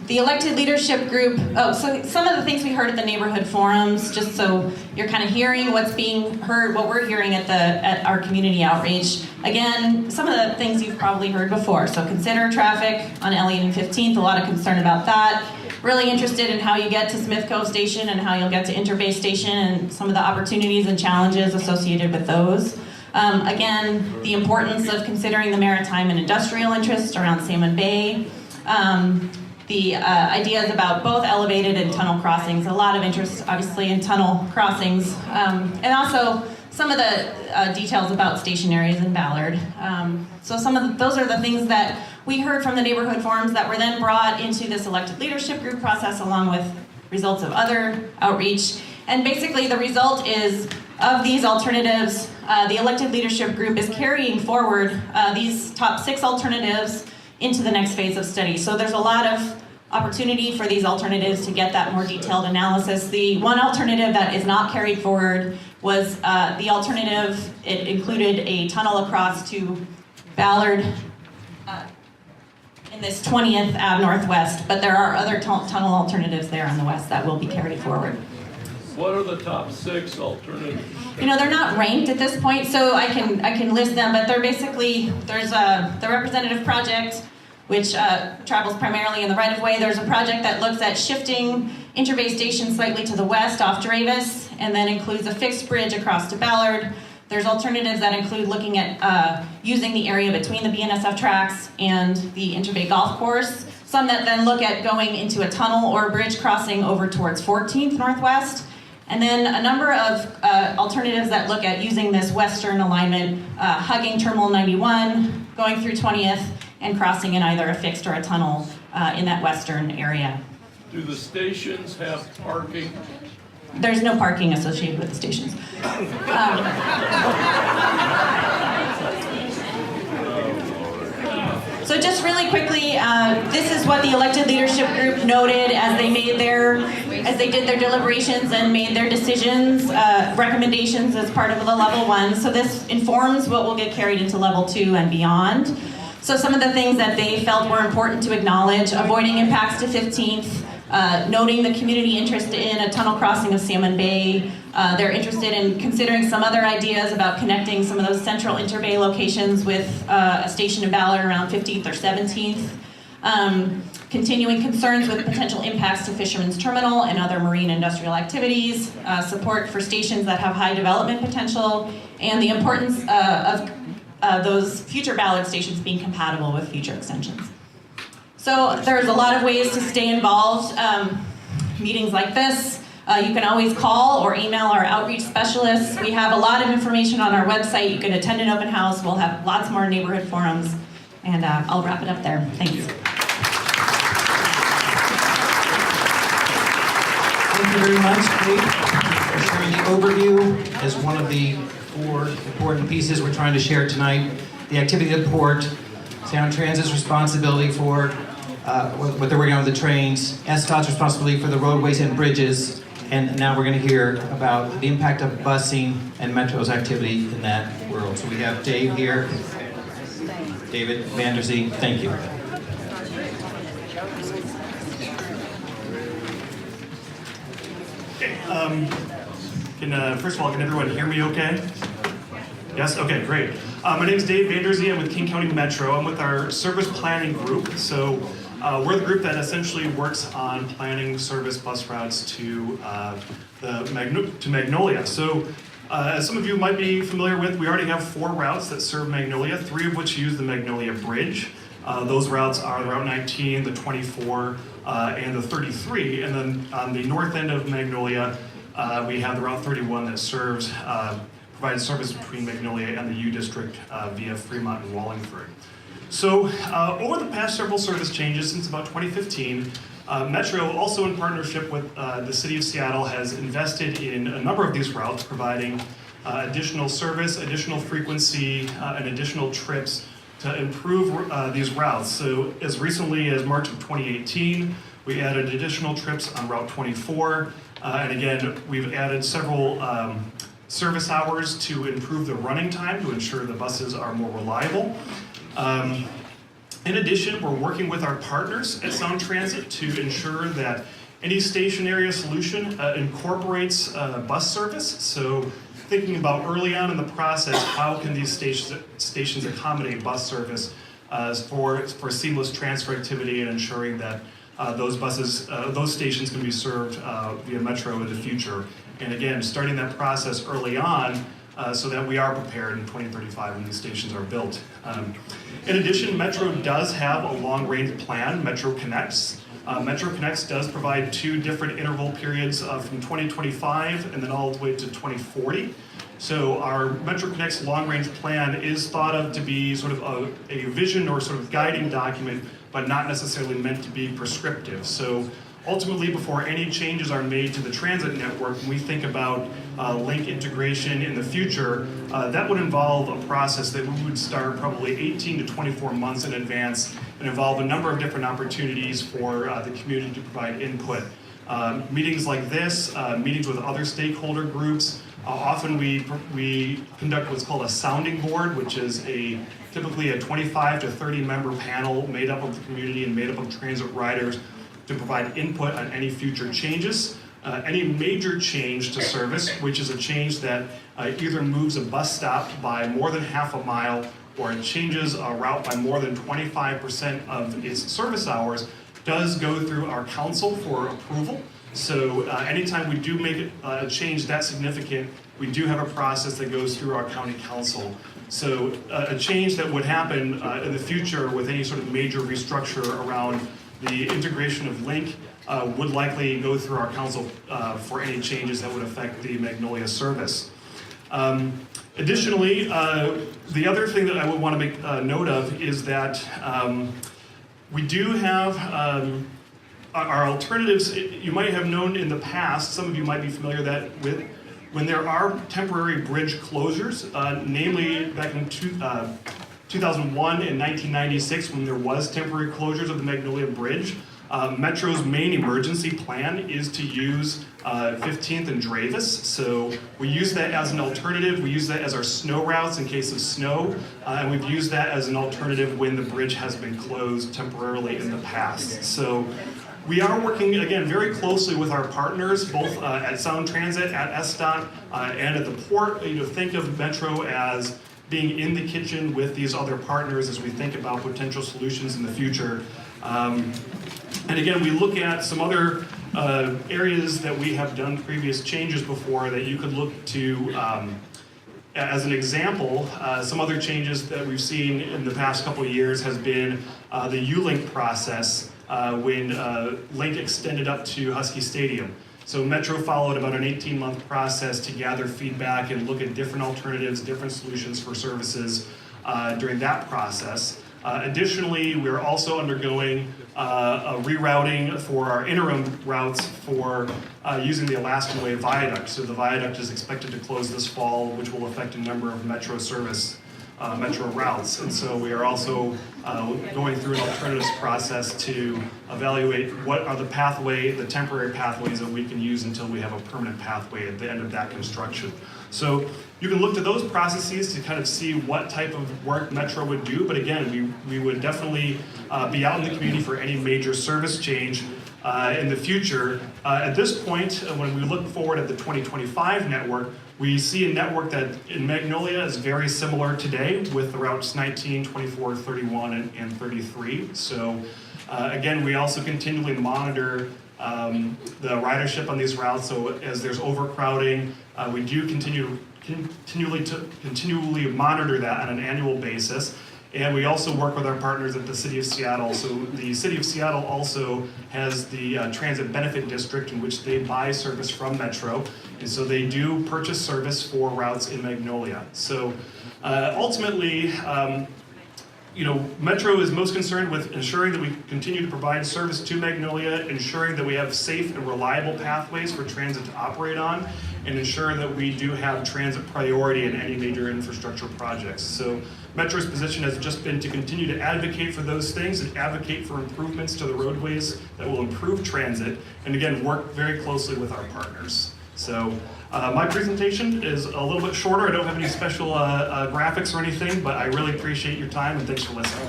the elected leadership group. Oh, so some of the things we heard at the neighborhood forums, just so you're kind of hearing what's being heard, what we're hearing at our community outreach. Again, some of the things you've probably heard before. So consider traffic on Elliott and 15th, a lot of concern about that. Really interested in how you get to Smith Cove Station and how you'll get to Interbay Station and some of the opportunities and challenges associated with those. Again, the importance of considering the maritime and industrial interests around Salmon Bay. The ideas about both elevated and tunnel crossings. A lot of interest, obviously, in tunnel crossings. And also some of the details about station areas in Ballard. So those are the things that we heard from the neighborhood forums that were then brought into this elected leadership group process along with results of other outreach. And basically the result is of these alternatives, the elected leadership group is carrying forward these top 6 alternatives into the next phase of study. So there's a lot of opportunity for these alternatives to get that more detailed analysis. The one alternative that is not carried forward was the alternative. It included a tunnel across to Ballard in this 20th Ave Northwest, but there are other tunnel alternatives there on the west that will be carried forward. What are the top 6 alternatives? You know, they're not ranked at this point, so I can list them, but they're basically, there's the representative project, which travels primarily in the right-of-way. There's a project that looks at shifting Interbay Station slightly to the west off Dravis, and then includes a fixed bridge across to Ballard. There's alternatives that include looking at using the area between the BNSF tracks and the Interbay Golf Course. some that then look at going into a tunnel or a bridge crossing over towards 14th Northwest, and then a number of alternatives that look at using this western alignment, hugging Terminal 91, going through 20th, and crossing in either a fixed or a tunnel in that western area. Do the stations have parking? There's no parking associated with the stations. So just really quickly, this is what the elected leadership group noted as they did their deliberations and made their decisions, recommendations as part of the level 1. So this informs what will get carried into level 2 and beyond. So some of the things that they felt were important to acknowledge: avoiding impacts to 15th, noting the community interest in a tunnel crossing of Salmon Bay. They're interested in considering some other ideas about connecting some of those central interbay locations with a station in Ballard around 15th or 17th. Continuing concerns with potential impacts to Fisherman's Terminal and other marine industrial activities. Support for stations that have high development potential, and the importance of those future Ballard stations being compatible with future extensions. So there's a lot of ways to stay involved. Meetings like this, you can always call or email our outreach specialists. We have a lot of information on our website. You can attend an open house. We'll have lots more neighborhood forums. And I'll wrap it up there. Thanks. Thank you very much, Kate, for sharing the overview as one of the 4 important pieces we're trying to share tonight. The activity of the port, Sound Transit's responsibility for what they're working on with the trains, SDOT's responsibility for the roadways and bridges, and now we're going to hear about the impact of busing and Metro's activity in that world. So we have Dave here, David Vanderzee, thank you. Okay, first of all, can everyone hear me okay? Yes? Okay, great. My name is Dave Vanderzee. I'm with King County Metro. I'm with our service planning group. So we're the group that essentially works on planning service bus routes to Magnolia. So as some of you might be familiar with, we already have 4 routes that serve Magnolia, 3 of which use the Magnolia Bridge. Those routes are the Route 19, the 24, and the 33. And then on the north end of Magnolia, we have the Route 31 that serves provides service between Magnolia and the U District via Fremont and Wallingford. So over the past several service changes since about 2015, Metro, also in partnership with the City of Seattle, has invested in a number of these routes, providing additional service, additional frequency, and additional trips to improve these routes. So as recently as March of 2018, we added additional trips on Route 24, and again, we've added several service hours to improve the running time to ensure the buses are more reliable. In addition, we're working with our partners at Sound Transit to ensure that any station area solution incorporates bus service. So thinking about early on in the process, how can these stations accommodate bus service for seamless transfer activity and ensuring that those stations can be served via Metro in the future. And again, starting that process early on so that we are prepared in 2035 when these stations are built. In addition, Metro does have a long-range plan, Metro Connects. Metro Connects does provide 2 different interval periods from 2025 and then all the way to 2040. So our Metro Connects long-range plan is thought of to be sort of a vision or sort of guiding document, but not necessarily meant to be prescriptive. So ultimately, before any changes are made to the transit network, when we think about link integration in the future, that would involve a process that we would start probably 18 to 24 months in advance and involve a number of different opportunities for the community to provide input. Meetings like this, meetings with other stakeholder groups, often we conduct what's called a sounding board, which is typically a 25 to 30 member panel made up of the community and made up of transit riders to provide input on any future changes. Any major change to service, which is a change that either moves a bus stop by more than half a mile or it changes a route by more than 25% of its service hours, does go through our council for approval. So anytime we do make a change that significant, we do have a process that goes through our county council. So a change that would happen in the future with any sort of major restructure around the integration of Link would likely go through our council for any changes that would affect the Magnolia service. Additionally, the other thing that I would want to make note of is that we do have our alternatives. You might have known in the past, some of you might be familiar with, when there are temporary bridge closures, namely back in 2001 and 1996, when there was temporary closures of the Magnolia Bridge, Metro's main emergency plan is to use 15th and Dravis. So we use that as an alternative. We use that as our snow routes in case of snow, and we've used that as an alternative when the bridge has been closed temporarily in the past. So we are working, again, very closely with our partners, both at Sound Transit, at SDOT, and at the port. Think of Metro as being in the kitchen with these other partners as we think about potential solutions in the future. And again, we look at some other areas that we have done previous changes before that you could look to as an example. Some other changes that we've seen in the past couple of years has been the U-Link process when Link extended up to Husky Stadium. So Metro followed about an 18-month process to gather feedback and look at different alternatives, different solutions for services during that process. Additionally, we're also undergoing a rerouting for our interim routes for using the Alaskan Way Viaduct. So the viaduct is expected to close this fall, which will affect a number of Metro service, Metro routes. And so we are also going through an alternatives process to evaluate what are the temporary pathways that we can use until we have a permanent pathway at the end of that construction. So you can look to those processes to kind of see what type of work Metro would do, but again, we would definitely be out in the community for any major service change in the future. At this point, when we look forward at the 2025 network, we see a network that in Magnolia is very similar today with the routes 19, 24, 31, and 33. So again, we also continually monitor the ridership on these routes. So as there's overcrowding, we do continually monitor that on an annual basis. And we also work with our partners at the City of Seattle. So the City of Seattle also has the Transit Benefit District in which they buy service from Metro. And so they do purchase service for routes in Magnolia. So ultimately, Metro is most concerned with ensuring that we continue to provide service to Magnolia, ensuring that we have safe and reliable pathways for transit to operate on, and ensure that we do have transit priority in any major infrastructure projects. So Metro's position has just been to continue to advocate for those things and advocate for improvements to the roadways that will improve transit, and again, work very closely with our partners. So my presentation is a little bit shorter. I don't have any special graphics or anything, but I really appreciate your time and thanks for listening.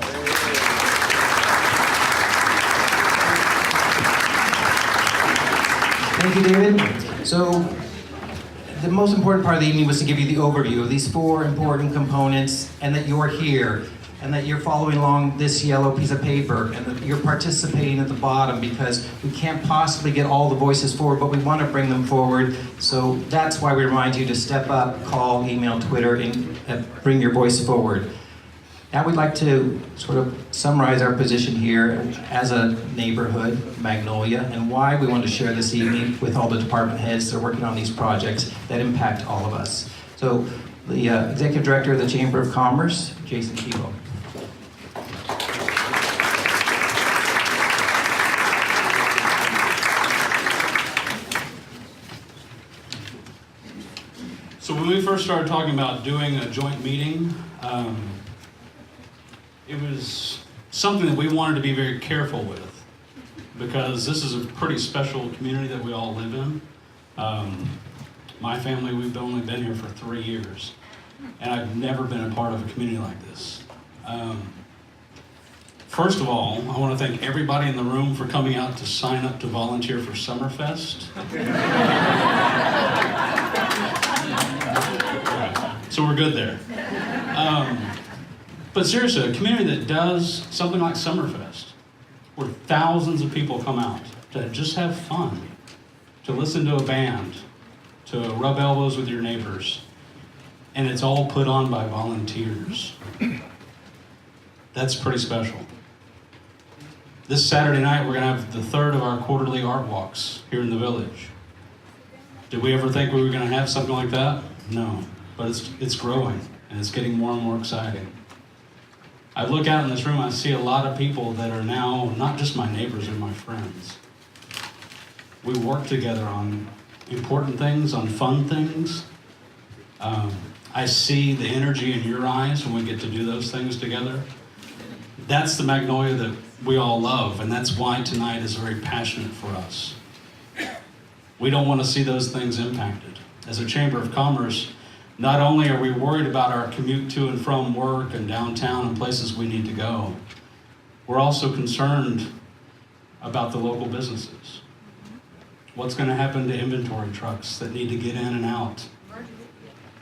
Thank you, David. So the most important part of the evening was to give you the overview of these 4 important components, and that you're here, and that you're following along this yellow piece of paper, and that you're participating at the bottom, because we can't possibly get all the voices forward, but we want to bring them forward. So that's why we remind you to step up, call, email, Twitter, and bring your voice forward. Now we'd like to sort of summarize our position here as a neighborhood, Magnolia, and why we want to share this evening with all the department heads that are working on these projects that impact all of us. So the Executive Director of the Chamber of Commerce, Jason Kivo. So when we first started talking about doing a joint meeting, it was something that we wanted to be very careful with, because this is a pretty special community that we all live in. My family, we've only been here for 3 years, and I've never been a part of a community like this. First of all, I want to thank everybody in the room for coming out to sign up to volunteer for Summerfest. So we're good there. But seriously, a community that does something like Summerfest, where thousands of people come out to just have fun, to listen to a band, to rub elbows with your neighbors, and it's all put on by volunteers. That's pretty special. This Saturday night, we're going to have the third of our quarterly art walks here in the village. Did we ever think we were going to have something like that? No, but it's growing and it's getting more and more exciting. I look out in this room, I see a lot of people that are now not just my neighbors or my friends. We work together on important things, on fun things. I see the energy in your eyes when we get to do those things together. That's the Magnolia that we all love, and that's why tonight is very passionate for us. We don't want to see those things impacted. As a Chamber of Commerce, not only are we worried about our commute to and from work and downtown and places we need to go, we're also concerned about the local businesses. What's going to happen to inventory trucks that need to get in and out?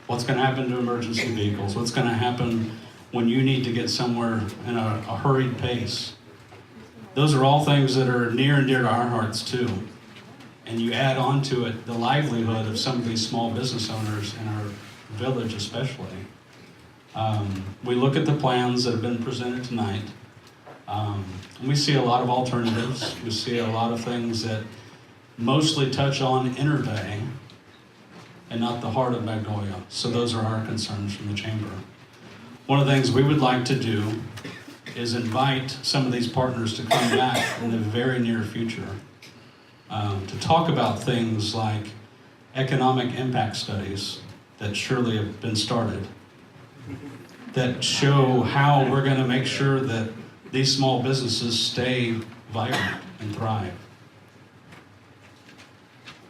What's going to happen to emergency vehicles? What's going to happen when you need to get somewhere in a hurried pace? Those are all things that are near and dear to our hearts too. And you add on to it the livelihood of some of these small business owners in our village especially. We look at the plans that have been presented tonight, and we see a lot of alternatives. We see a lot of things that mostly touch on Inner Bay and not the heart of Magnolia. So those are our concerns from the Chamber. One of the things we would like to do is invite some of these partners to come back in the very near future to talk about things like economic impact studies that surely have been started, that show how we're going to make sure that these small businesses stay vibrant and thrive.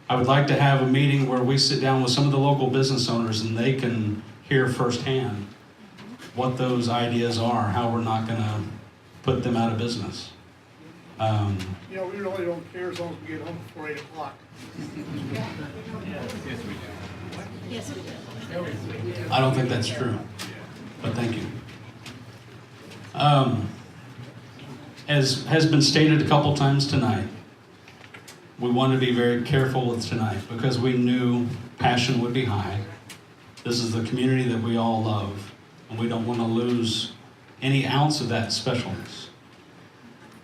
I would like to have a meeting where we sit down with some of the local business owners and they can hear firsthand what those ideas are, how we're not going to put them out of business. We really don't care as long as we get home before 8 o'clock. Yes, we do. I don't think that's true, but thank you. As has been stated a couple times tonight, we wanted to be very careful with tonight because we knew passion would be high. This is the community that we all love, and we don't want to lose any ounce of that specialness.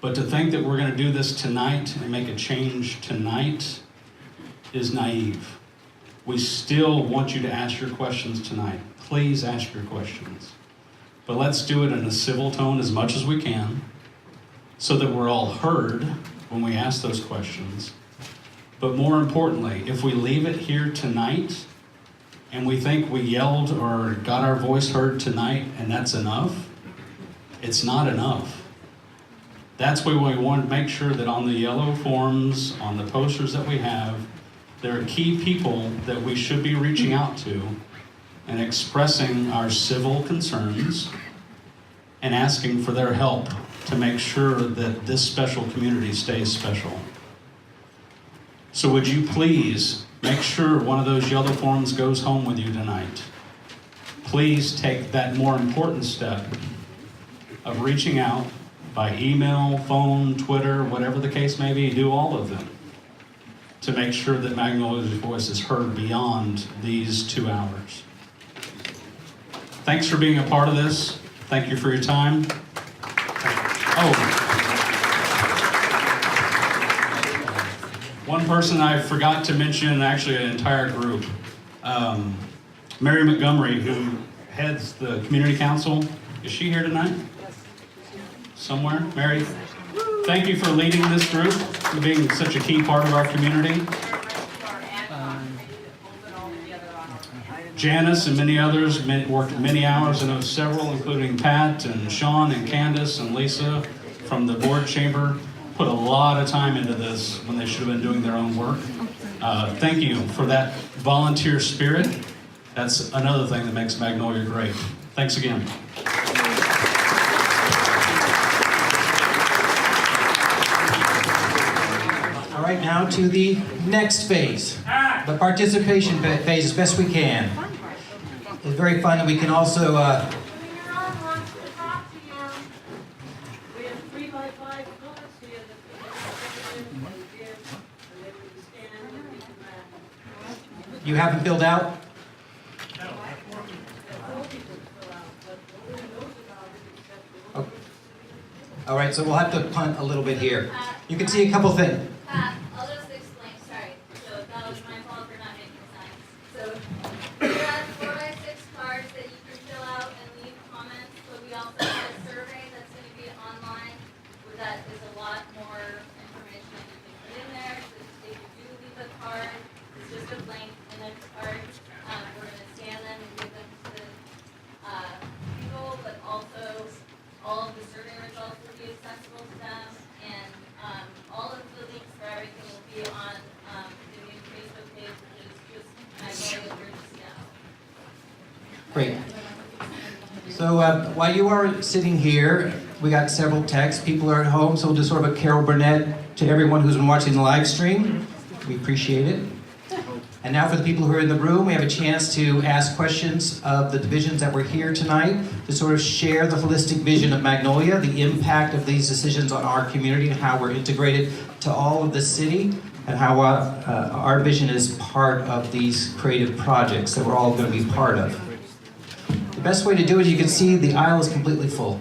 But to think that we're going to do this tonight and make a change tonight is naive. We still want you to ask your questions tonight. Please ask your questions. But let's do it in a civil tone as much as we can so that we're all heard when we ask those questions. But more importantly, if we leave it here tonight and we think we yelled or got our voice heard tonight and that's enough, it's not enough. That's why we want to make sure that on the yellow forms, on the posters that we have, there are key people that we should be reaching out to and expressing our civil concerns and asking for their help to make sure that this special community stays special. So would you please make sure one of those yellow forms goes home with you tonight? Please take that more important step of reaching out by email, phone, Twitter, whatever the case may be, do all of them to make sure that Magnolia's voice is heard beyond these 2 hours. Thanks for being a part of this. Thank you for your time. One person I forgot to mention, actually an entire group, Mary Montgomery, who heads the community council. Is she here tonight? Somewhere? Mary, thank you for leading this group, for being such a key part of our community. Janice and many others worked many hours. I know several, including Pat and Sean and Candace and Lisa from the board chamber, put a lot of time into this when they should have been doing their own work. Thank you for that volunteer spirit. That's another thing that makes Magnolia great. Thanks again. All right, now to the next phase, the participation phase as best we can. It's very fun, and we can also you haven't filled out? All right, so we'll have to punt a little bit here. You can see a couple things. I'll just explain, sorry. So that was my fault for not making signs. So we have 4x6 cards that you can fill out and leave comments, but we also have a survey that's going to be online that is a lot more information that you can put in there. So if you do leave a card, it's just a blank index card. We're going to scan them and give them to people, but also all of the survey results will be accessible to them, and all of the links for everything will be on the new Facebook page, which is just Magnolia Bridge Seattle. Great. So while you are sitting here, we got several texts. People are at home, so we'll do sort of a Carol Burnett to everyone who's been watching the live stream. We appreciate it. And now for the people who are in the room, we have a chance to ask questions of the divisions that were here tonight to sort of share the holistic vision of Magnolia, the impact of these decisions on our community and how we're integrated to all of the city, and how our vision is part of these creative projects that we're all going to be part of. The best way to do it, you can see the aisle is completely full.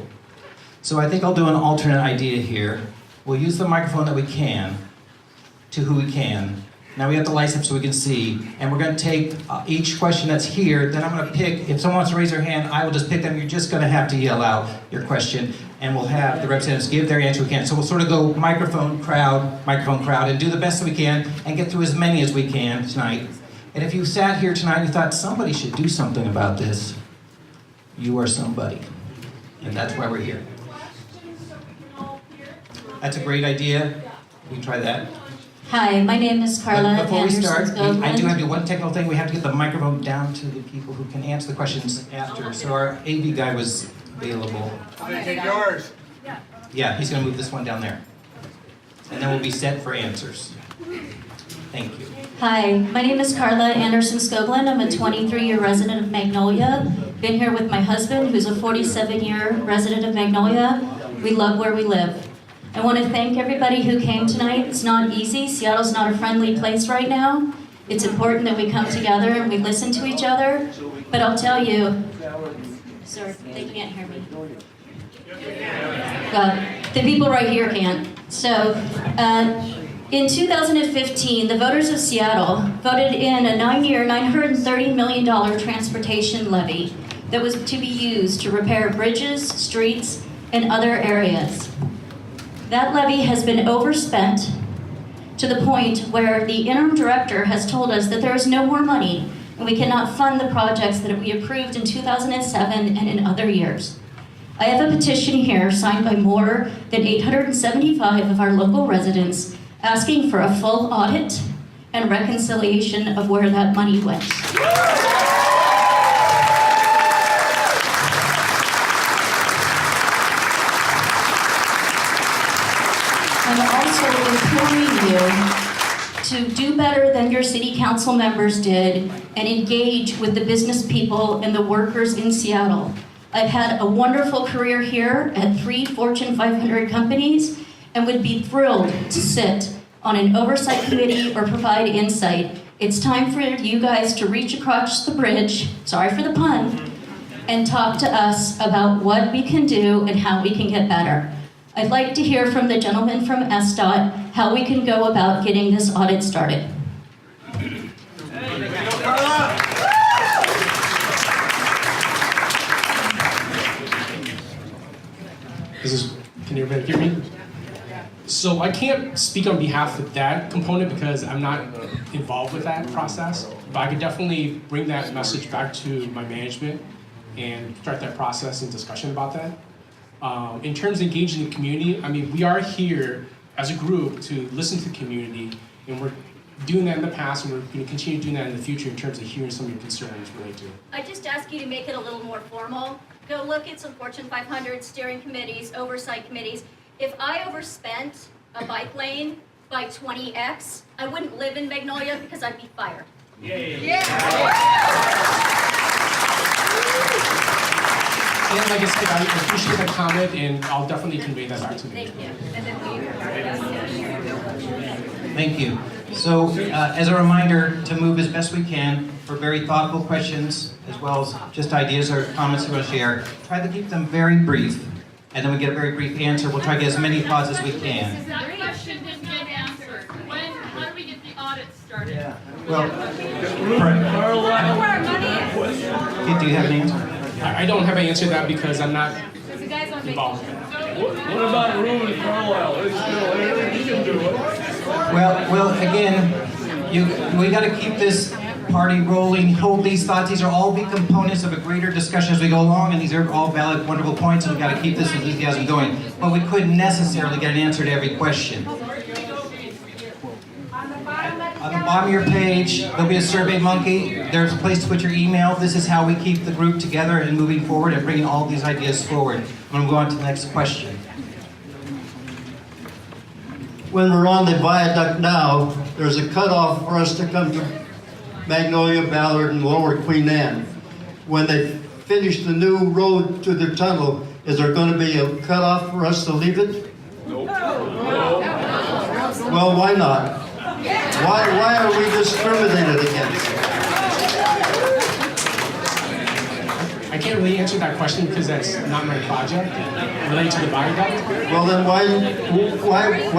So I think I'll do an alternate idea here. We'll use the microphone that we can to who we can. Now we have the lights up so we can see, and we're going to take each question that's here, then I'm going to pick, if someone wants to raise their hand, I will just pick them. You're just going to have to yell out your question, and we'll have the representatives give their answer we can. So we'll sort of go microphone, crowd, and do the best that we can, and get through as many as we can tonight. And if you sat here tonight and you thought somebody should do something about this, you are somebody, and that's why we're here. That's a great idea. We can try that. Hi, my name is Carla But before we start, Anderson-Skoglund. I do have to do one technical thing. We have to get the microphone down to the people who can answer the questions after. So our AV guy was available. Take yours. Yeah, he's going to move this one down there. And then we'll be set for answers. Thank you. Hi, my name is Carla Anderson-Skoglund. I'm a 23-year resident of Magnolia. Been here with my husband, who's a 47-year resident of Magnolia. We love where we live. I want to thank everybody who came tonight. It's not easy. Seattle's not a friendly place right now. It's important that we come together and we listen to each other. But I'll tell you, sir, they can't hear me. The people right here can't. So, in 2015, the voters of Seattle voted in a 9-year, $930 million transportation levy that was to be used to repair bridges, streets, and other areas. That levy has been overspent to the point where the interim director has told us that there is no more money and we cannot fund the projects that we approved in 2007 and in other years. I have a petition here signed by more than 875 of our local residents asking for a full audit and reconciliation of where that money went. I'm also imploring you to do better than your city council members did and engage with the business people and the workers in Seattle. I've had a wonderful career here at 3 Fortune 500 companies and would be thrilled to sit on an oversight committee or provide insight. It's time for you guys to reach across the bridge, sorry for the pun, and talk to us about what we can do and how we can get better. I'd like to hear from the gentleman from SDOT how we can go about getting this audit started. Can everybody hear me? So I can't speak on behalf of that component because I'm not involved with that process, but I could definitely bring that message back to my management and start that process and discussion about that. In terms of engaging the community, I mean, we are here as a group to listen to the community, and we're doing that in the past, and we're going to continue doing that in the future in terms of hearing some of your concerns related to it. I just ask you to make it a little more formal. Go look at some Fortune 500 steering committees, oversight committees. If I overspent a bike lane by 20x, I wouldn't live in Magnolia because I'd be fired. And like I said, I appreciate that comment, and I'll definitely convey that back to me. Thank you. So, as a reminder, to move as best we can for very thoughtful questions, as well as just ideas or comments you want to share, try to keep them very brief. and then we get a very brief answer. We'll try to get as many thoughts as we can. That question didn't get answered. How do we get the audit started? Well, do you have an answer? I don't have an answer to that because I'm not Because the guy's on involved. What about Ruben Carlisle? It's still here, he can do it. Well, again, we got to keep this party rolling, hold these thoughts. These are all big components of a greater discussion as we go along, and these are all valid, wonderful points, and we've got to keep this enthusiasm going. But we couldn't necessarily get an answer to every question. On the bottom of your page, there'll be a Survey Monkey. There's a place to put your email. This is how we keep the group together and moving forward and bringing all these ideas forward. I'm going to go on to the next question. When we're on the viaduct now, there's a cutoff for us to come to Magnolia, Ballard, and Lower Queen Anne. When they finish the new road to the tunnel, is there going to be a cutoff for us to leave it? Nope. Well, why not? Why are we discriminated against? I can't really answer that question because that's not my project related to the viaduct. Well, then why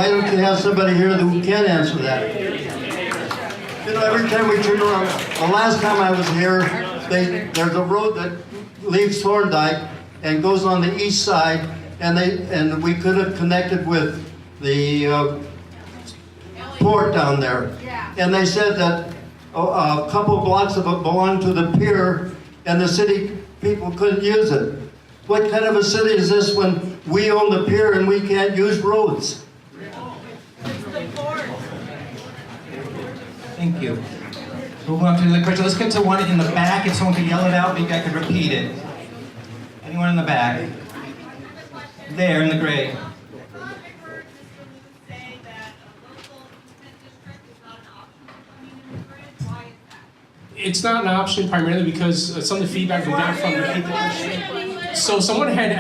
don't you have somebody here who can answer that? You know, every time we turn around, the last time I was here, there's a road that leaves Thorndike and goes on the east side, and we could have connected with the port down there. And they said that a couple blocks of it belonged to the pier, and the city people couldn't use it. What kind of a city is this when we own the pier and we can't use roads? Thank you. Moving on to the question. Let's get to one in the back. If someone could yell it out, maybe I could repeat it. Anyone in the back? There in the gray. It's not an option primarily because some of the feedback we got from the people. So someone had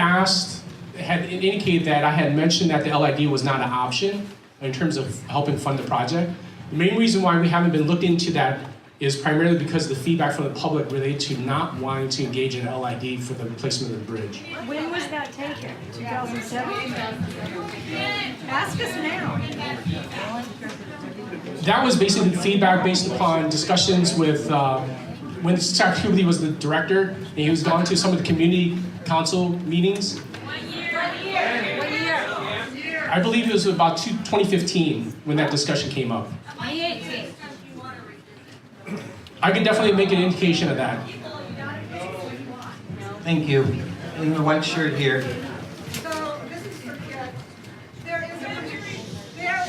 indicated that I had mentioned that the LID was not an option in terms of helping fund the project. The main reason why we haven't been looked into that is primarily because of the feedback from the public related to not wanting to engage in LID for the replacement of the bridge. When was that taken? 2007? Ask us now. That was basically the feedback based upon discussions with, when Secretary Hubley was the director, and he was gone to some of the community council meetings. What year? I believe it was about 2015 when that discussion came up. 2018. I can definitely make an indication of that. Thank you. In the white shirt here. So, this is for Ken.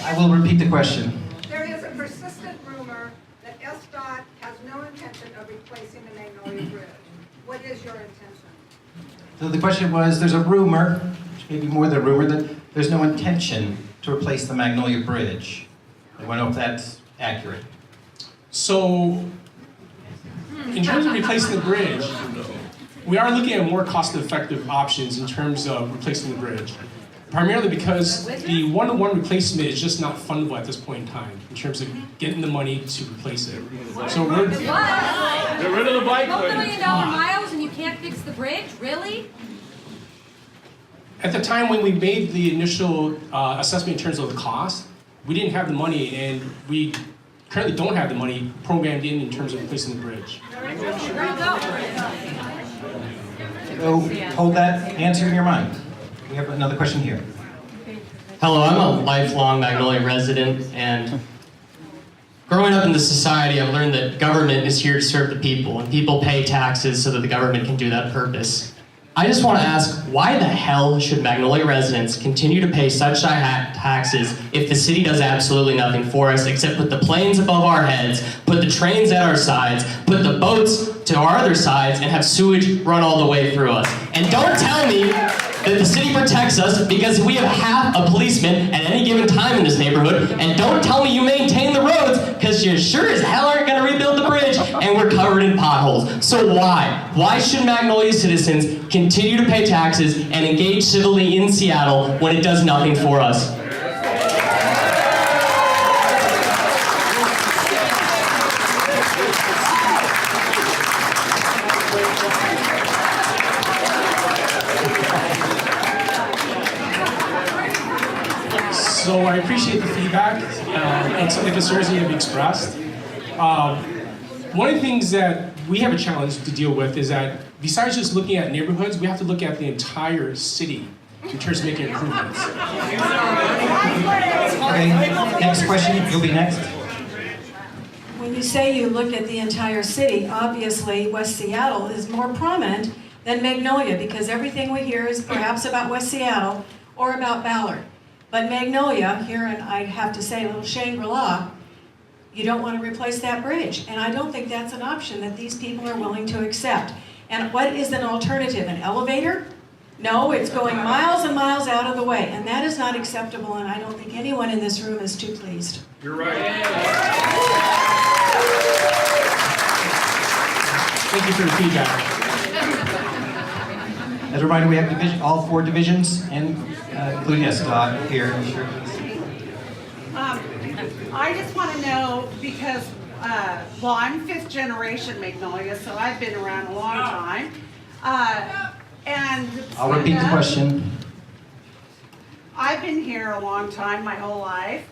I will repeat the question. There is a persistent rumor that SDOT has no intention of replacing the Magnolia Bridge. What is your intention? So the question was, there's a rumor, maybe more than a rumor, that there's no intention to replace the Magnolia Bridge. I want to know if that's accurate. So, in terms of replacing the bridge, we are looking at more cost-effective options in terms of replacing the bridge. Primarily because the one-to-one replacement is just not fundable at this point in time in terms of getting the money to replace it. So we're Get rid of the bike $12 lane. million miles and you can't fix the bridge? Really? at the time when we made the initial assessment in terms of the cost, we didn't have the money, and we currently don't have the money programmed in terms of replacing the bridge. So hold that answer in your mind. We have another question here. Hello, I'm a lifelong Magnolia resident, and growing up in this society, I've learned that government is here to serve the people, and people pay taxes so that the government can do that purpose. I just want to ask, why the hell should Magnolia residents continue to pay such high taxes if the city does absolutely nothing for us except put the planes above our heads, put the trains at our sides, put the boats to our other sides, and have sewage run all the way through us? And don't tell me that the city protects us because we have half a policeman at any given time in this neighborhood, and don't tell me you maintain the roads because you sure as hell aren't going to rebuild the bridge and we're covered in potholes. So why? Why should Magnolia citizens continue to pay taxes and engage civilly in Seattle when it does nothing for us? So I appreciate the feedback and some of the concerns that have been expressed. One of the things that we have a challenge to deal with is that besides just looking at neighborhoods, we have to look at the entire city in terms of making improvements. Okay, next question, you'll be next. When you say you look at the entire city, obviously West Seattle is more prominent than Magnolia because everything we hear is perhaps about West Seattle or about Ballard. But Magnolia, here and I have to say, little Shangri-La, you don't want to replace that bridge. And I don't think that's an option that these people are willing to accept. And what is an alternative? An elevator? No, it's going miles and miles out of the way. And that is not acceptable, and I don't think anyone in this room is too pleased. You're right. Thank you for the feedback. As a reminder, we have all 4 divisions, and including SDOT here. Sure. I just want to know because, well, I'm 5th generation Magnolia, so I've been around a long time. And I'll repeat the question. I've been here a long time, my whole life,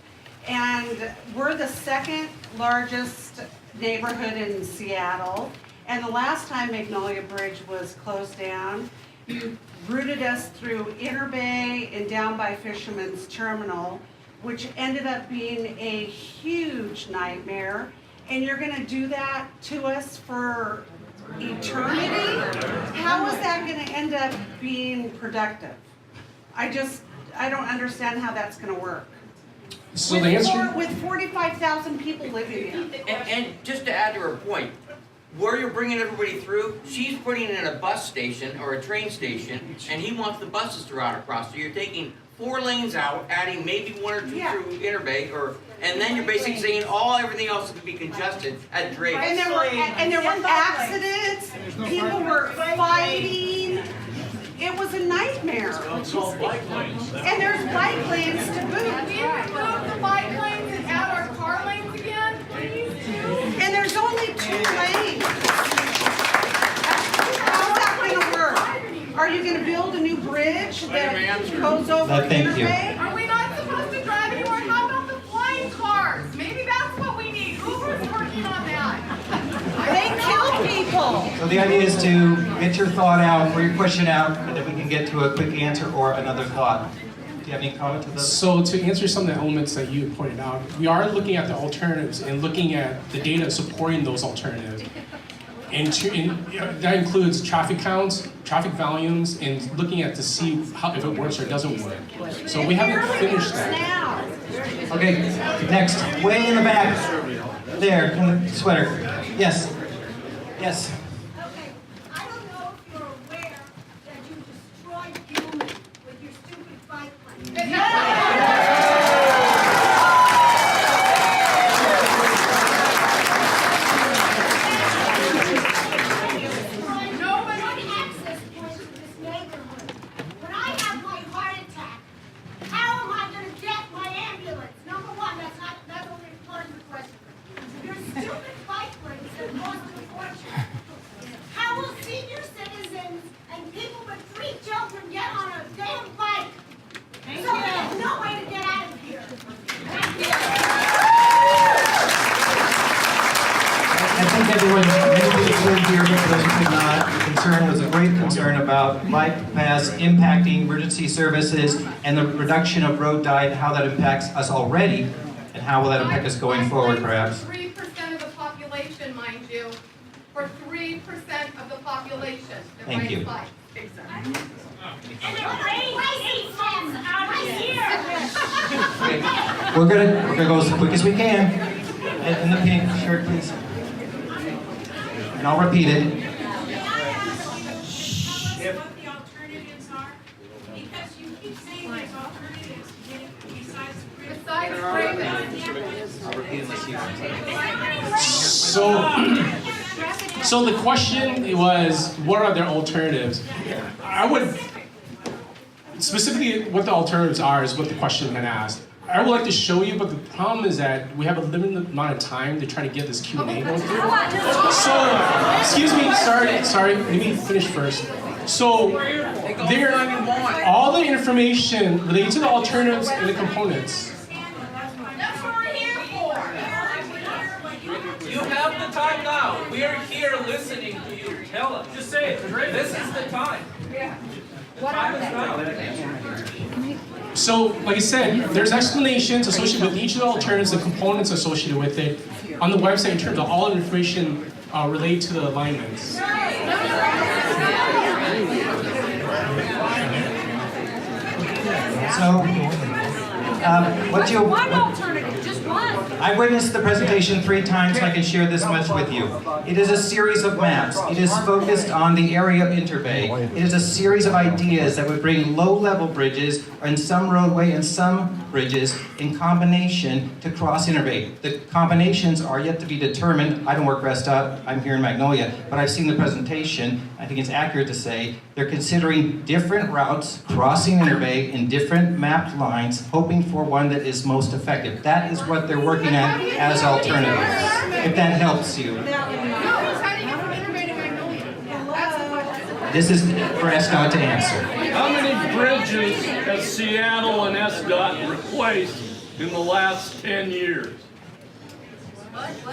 and we're the 2nd largest neighborhood in Seattle. And the last time Magnolia Bridge was closed down, you routed us through Inner Bay and down by Fisherman's Terminal, which ended up being a huge nightmare. And you're going to do that to us for eternity? How is that going to end up being productive? I don't understand how that's going to work. So the answer? With 45,000 people living here. And just to add to her point, where you're bringing everybody through, she's putting in a bus station or a train station, and he wants the buses to route across. So you're taking 4 lanes out, adding maybe 1 or 2 through Inner Bay, and then you're basically saying everything else is going to be congested at Drake. And there were accidents. People were fighting. It was a nightmare. And there's bike lanes to boot. Can we remove the bike lanes and add our car lanes again, please? And there's only 2 lanes. How's that going to work? Are you going to build a new bridge that goes over Inner Bay? Are we not supposed to drive anymore? How about the flying cars? Maybe that's what we need. Uber's working on that. They kill people. So the idea is to get your thought out, or your question out, and then we can get to a quick answer or another thought. Do you have any comment to those? So to answer some of the elements that you pointed out, we are looking at the alternatives and looking at the data supporting those alternatives. And that includes traffic counts, traffic volumes, and looking at to see if it works or doesn't work. So we haven't finished that. Okay, next, way in the back. There, in the sweater. Yes. Yes. Okay, I don't know if you're aware that you destroyed Gilman with your stupid bike lane. Nobody access points to this neighborhood. When I have my heart attack, how am I going to get my ambulance? Number one, that's only part of the question. Your stupid bike lanes that cost a fortune. How will senior citizens and people with 3 children get on a damn bike? So there's no way to get out of here. I think everyone, many people could hear, but those who could not, the concern was a great concern about bike paths impacting emergency services and the reduction of road diet, how that impacts us already, and how will that impact us going forward, perhaps. 3% of the population, mind you. For 3% of the population that Thank rides you. bikes. Exactly. And they're racing them out here. Okay. We're gonna go as quick as we can. In the pink shirt, please. And I'll repeat it. What the alternatives are? Because you keep saying there's alternatives besides the bridge. Besides I'll repeat it. So the question was, what are their alternatives? I would, specifically what the alternatives are is what the question had asked. I would like to show you, but the problem is that we have a limited amount of time to try to get this Q&A going through. So, excuse me, sorry, let me finish first. So Take there, all the time you want. all the information related to the alternatives and the components. That's what we're here for. You have the time now. We are here listening to you. Tell us. Just say it. This is the time. What are they? So, like I said, there's explanations associated with each of the alternatives and components associated with it on the website in terms of all the information related to the alignments. So, what you... One alternative, just one. I witnessed the presentation 3 times, so I can share this much with you. It is a series of maps. It is focused on the area of Interbay. It is a series of ideas that would bring low-level bridges and some roadway and some bridges in combination to cross Interbay. The combinations are yet to be determined. I don't work Rest Up, I'm here in Magnolia, but I've seen the presentation. I think it's accurate to say they're considering different routes crossing Interbay in different mapped lines, hoping for one that is most effective. That is what they're working at as alternatives, if that helps you. This is for SDOT to answer. How many bridges has Seattle and SDOT replaced in the last 10 years?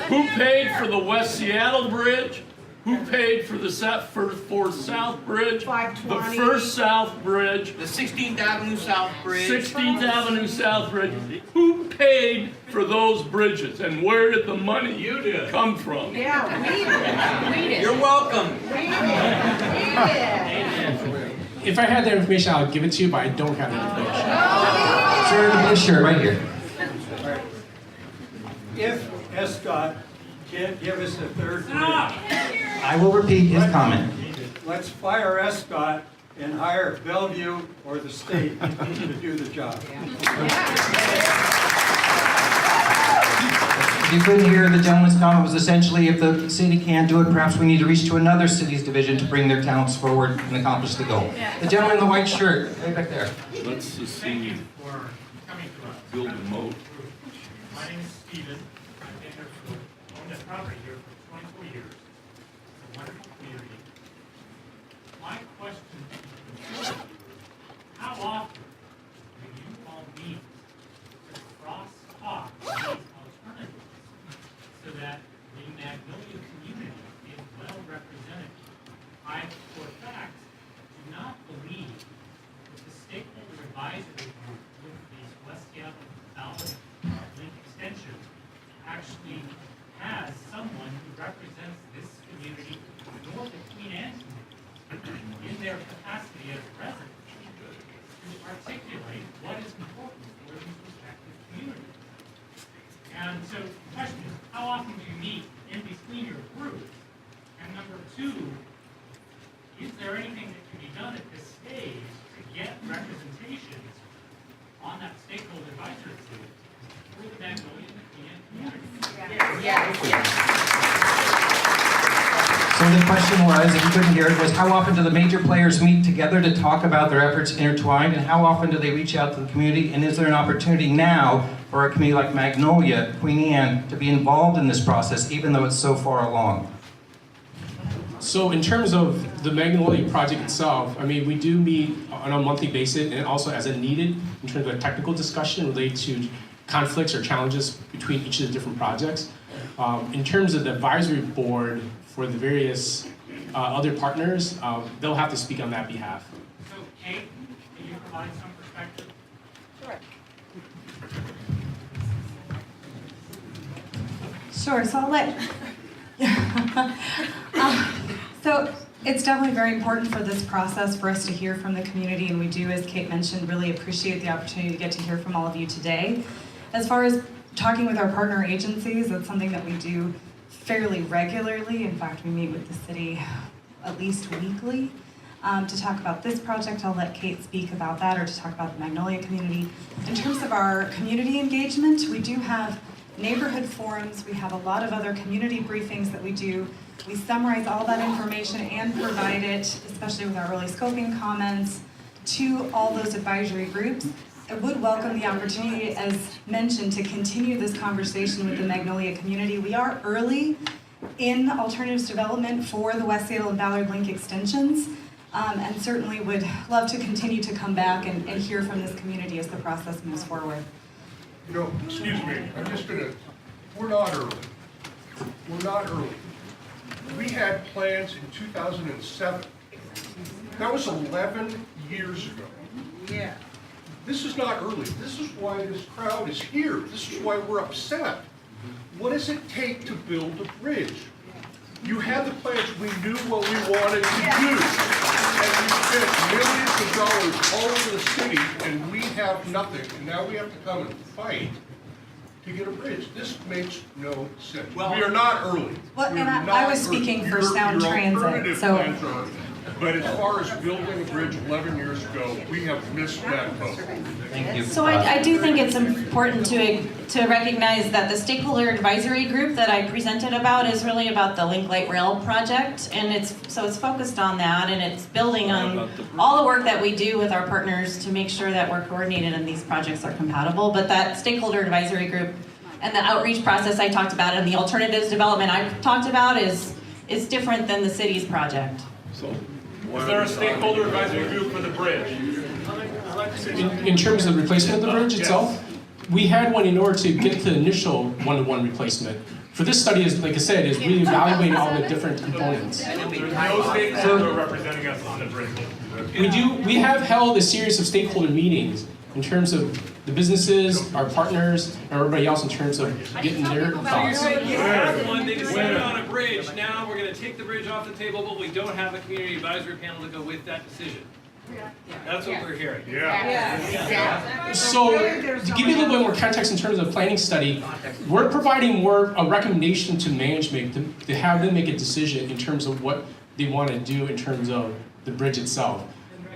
Who paid for the West Seattle Bridge? Who paid for the South Bridge? The first South Bridge? The 16th Avenue South Bridge. 16th Avenue South Bridge. Who paid for those bridges? And where did the money come from? Yeah, we did. You're welcome. If I had that information, I would give it to you, but I don't have that information. Sir, the blue shirt right here. If SDOT can't give us a third bridge, I will repeat his comment. let's fire SDOT and hire Bellevue or the state to do the job. If you couldn't hear, the gentleman's comment was essentially, if the city can't do it, perhaps we need to reach to another city's division to bring their talents forward and accomplish the goal. The gentleman in the white shirt, right back there. Let's just see. Build a moat. My name is Steven. I've been here for, owned this property here for 24 years. It's a wonderful community. My question is, how often do you all meet to cross-talk these alternatives so that the Magnolia community is well represented? I, for a fact, do not believe that the stakeholder advisory group with these West Seattle Valley link extension actually has someone who represents this community, nor the Queen Anne community, in their capacity as residents, to articulate what is important for these respective communities. And so the question is, how often do you meet in between your groups? And number 2, is there anything that can be done at this stage to get representations on that stakeholder advisory group for the Magnolia and the Queen Anne community? So the question was, if you couldn't hear it, was how often do the major players meet together to talk about their efforts intertwined, and how often do they reach out to the community, and is there an opportunity now for a community like Magnolia, Queen Anne, to be involved in this process, even though it's so far along? So in terms of the Magnolia project itself, I mean, we do meet on a monthly basis and also as a needed in terms of a technical discussion related to conflicts or challenges between each of the different projects. In terms of the advisory board for the various other partners, they'll have to speak on that behalf. So, Kate, can you provide some perspective? Sure, so I'll let... So it's definitely very important for this process for us to hear from the community, and we do, as Kate mentioned, really appreciate the opportunity to get to hear from all of you today. As far as talking with our partner agencies, that's something that we do fairly regularly. In fact, we meet with the city at least weekly to talk about this project. I'll let Kate speak about that, or to talk about the Magnolia community. In terms of our community engagement, we do have neighborhood forums. We have a lot of other community briefings that we do. We summarize all that information and provide it, especially with our early scoping comments, to all those advisory groups. I would welcome the opportunity, as mentioned, to continue this conversation with the Magnolia community. We are early in alternatives development for the West Seattle and Ballard Link extensions. and certainly would love to continue to come back and hear from this community as the process moves forward. You know, excuse me, we're not early. We're not early. We had plans in 2007. That was 11 years ago. Yeah. This is not early. This is why this crowd is here. This is why we're upset. What does it take to build a bridge? You had the plans. We knew what we wanted to do. And we spent millions of dollars all over the city, and we have nothing. And now we have to come and fight to get a bridge. This makes no sense. Well, we are not early. Well, We and are I not was speaking early. for Your- Sound your Transit, alternative so. plans are- But as far as building a bridge 11 years ago, we have missed that boat. Thank you. So I do think it's important to recognize that the stakeholder advisory group that I presented about is really about the Link Light Rail project, and it's focused on that, and it's building on all the work that we do with our partners to make sure that we're coordinated and these projects are compatible. But that stakeholder advisory group and the outreach process I talked about and the alternatives development I talked about is different than the city's project. Is there a stakeholder advisory group for the bridge? In terms of the replacement of the bridge itself, we had one in order to get the initial one-to-one replacement. For this study, is like I said, is really evaluating all the different components. There's no stakeholder representing us on the bridge. We have held a series of stakeholder meetings in terms of the businesses, our partners, and everybody else in terms of getting their So you're thoughts. saying you have one, they decided on a bridge, now we're gonna take the bridge off the table, but we don't have a community advisory panel to go with that decision. That's what we're hearing. So, to give you a little bit more context in terms of planning study, we're providing more a recommendation to management to have them make a decision in terms of what they want to do in terms of the bridge itself.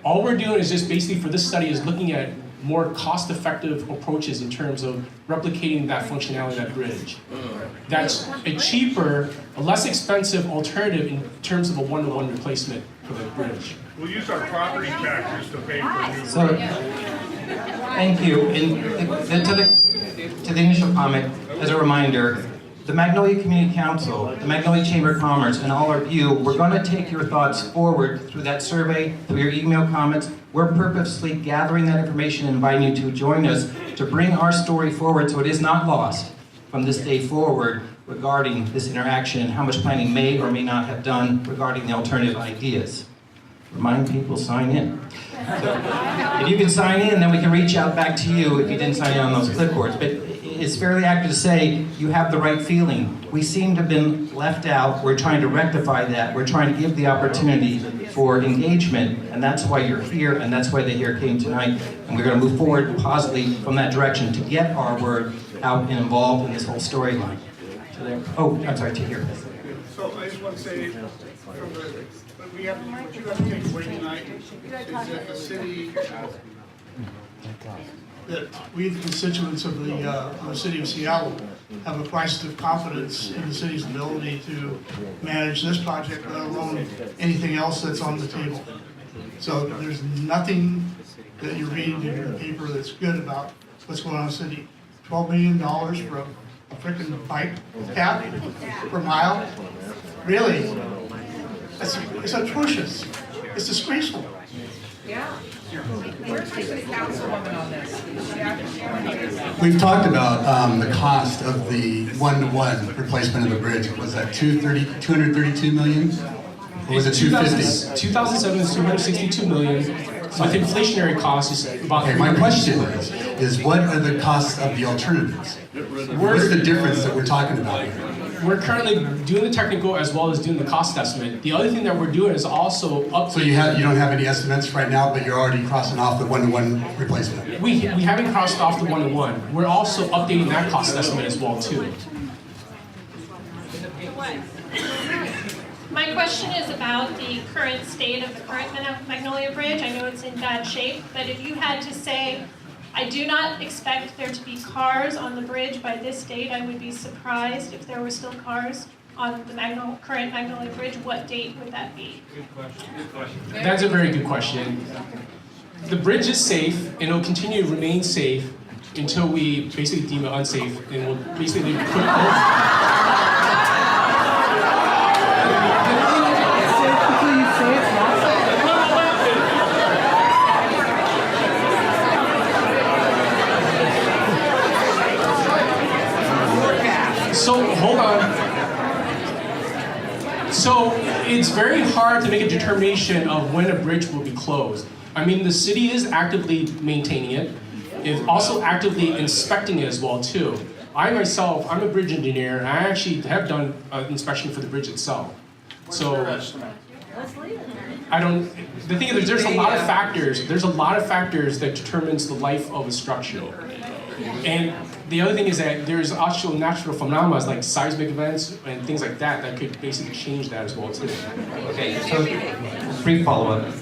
All we're doing is just basically for this study is looking at more cost-effective approaches in terms of replicating that functionality of that bridge. That's a cheaper, a less expensive alternative in terms of a one-to-one replacement for the bridge. We'll use our property taxes to pay for a new So, bridge. thank you. To the initial comment, as a reminder, the Magnolia Community Council, the Magnolia Chamber of Commerce, and all of you, we're going to take your thoughts forward through that survey, through your email comments. We're purposely gathering that information and inviting you to join us to bring our story forward so it is not lost from this day forward regarding this interaction and how much planning may or may not have done regarding the alternative ideas. Remind people, sign in. So, if you can sign in, then we can reach out back to you if you didn't sign in on those clipboards. But it's fairly accurate to say you have the right feeling. We seem to have been left out. We're trying to rectify that. We're trying to give the opportunity for engagement, and that's why you're here, and that's why the here came tonight. And we're going to move forward positively from that direction to get our word out and involved in this whole storyline. So there. Oh, I'm sorry, to hear. So I just want to say, what you have to take away tonight is that the city, that we, the constituents of the city of Seattle, have a crisis of confidence in the city's ability to manage this project, let alone anything else that's on the table. So there's nothing that you're reading in your paper that's good about what's going on in the city. $12 million for a freaking bike cap per mile? Really? It's atrocious. It's disgraceful. Yeah. Where's the councilwoman on this? We've talked about the cost of the one-to-one replacement of the bridge. Was that 232 million? Or was it 250? 2007 is 262 million. So with inflationary costs, it's about. Okay, my question is what are the costs of the alternatives? What's the difference that we're talking about here? We're currently doing the technical as well as doing the cost estimate. The other thing that we're doing is also up. So you don't have any estimates right now, but you're already crossing off the one-to-one replacement. We haven't crossed off the one-to-one. We're also updating that cost estimate as well too. My question is about the current state of the current Magnolia Bridge. I know it's in bad shape, but if you had to say, I do not expect there to be cars on the bridge by this date, I would be surprised if there were still cars on the current Magnolia Bridge, what date would that be? Good question. Good question. That's a very good question. The bridge is safe and it'll continue to remain safe until we basically deem it unsafe, and we'll basically put it's very hard to make a determination of when a bridge will be closed. I mean, the city is actively maintaining it, is also actively inspecting it as well too. I myself, I'm a bridge engineer, and I actually have done an inspection for the bridge itself. So, I don't, the thing is, there's a lot of factors, that determines the life of a structure. And the other thing is that there's also natural phenomena like seismic events and things like that that could basically change that as well too. Okay, so brief follow-up.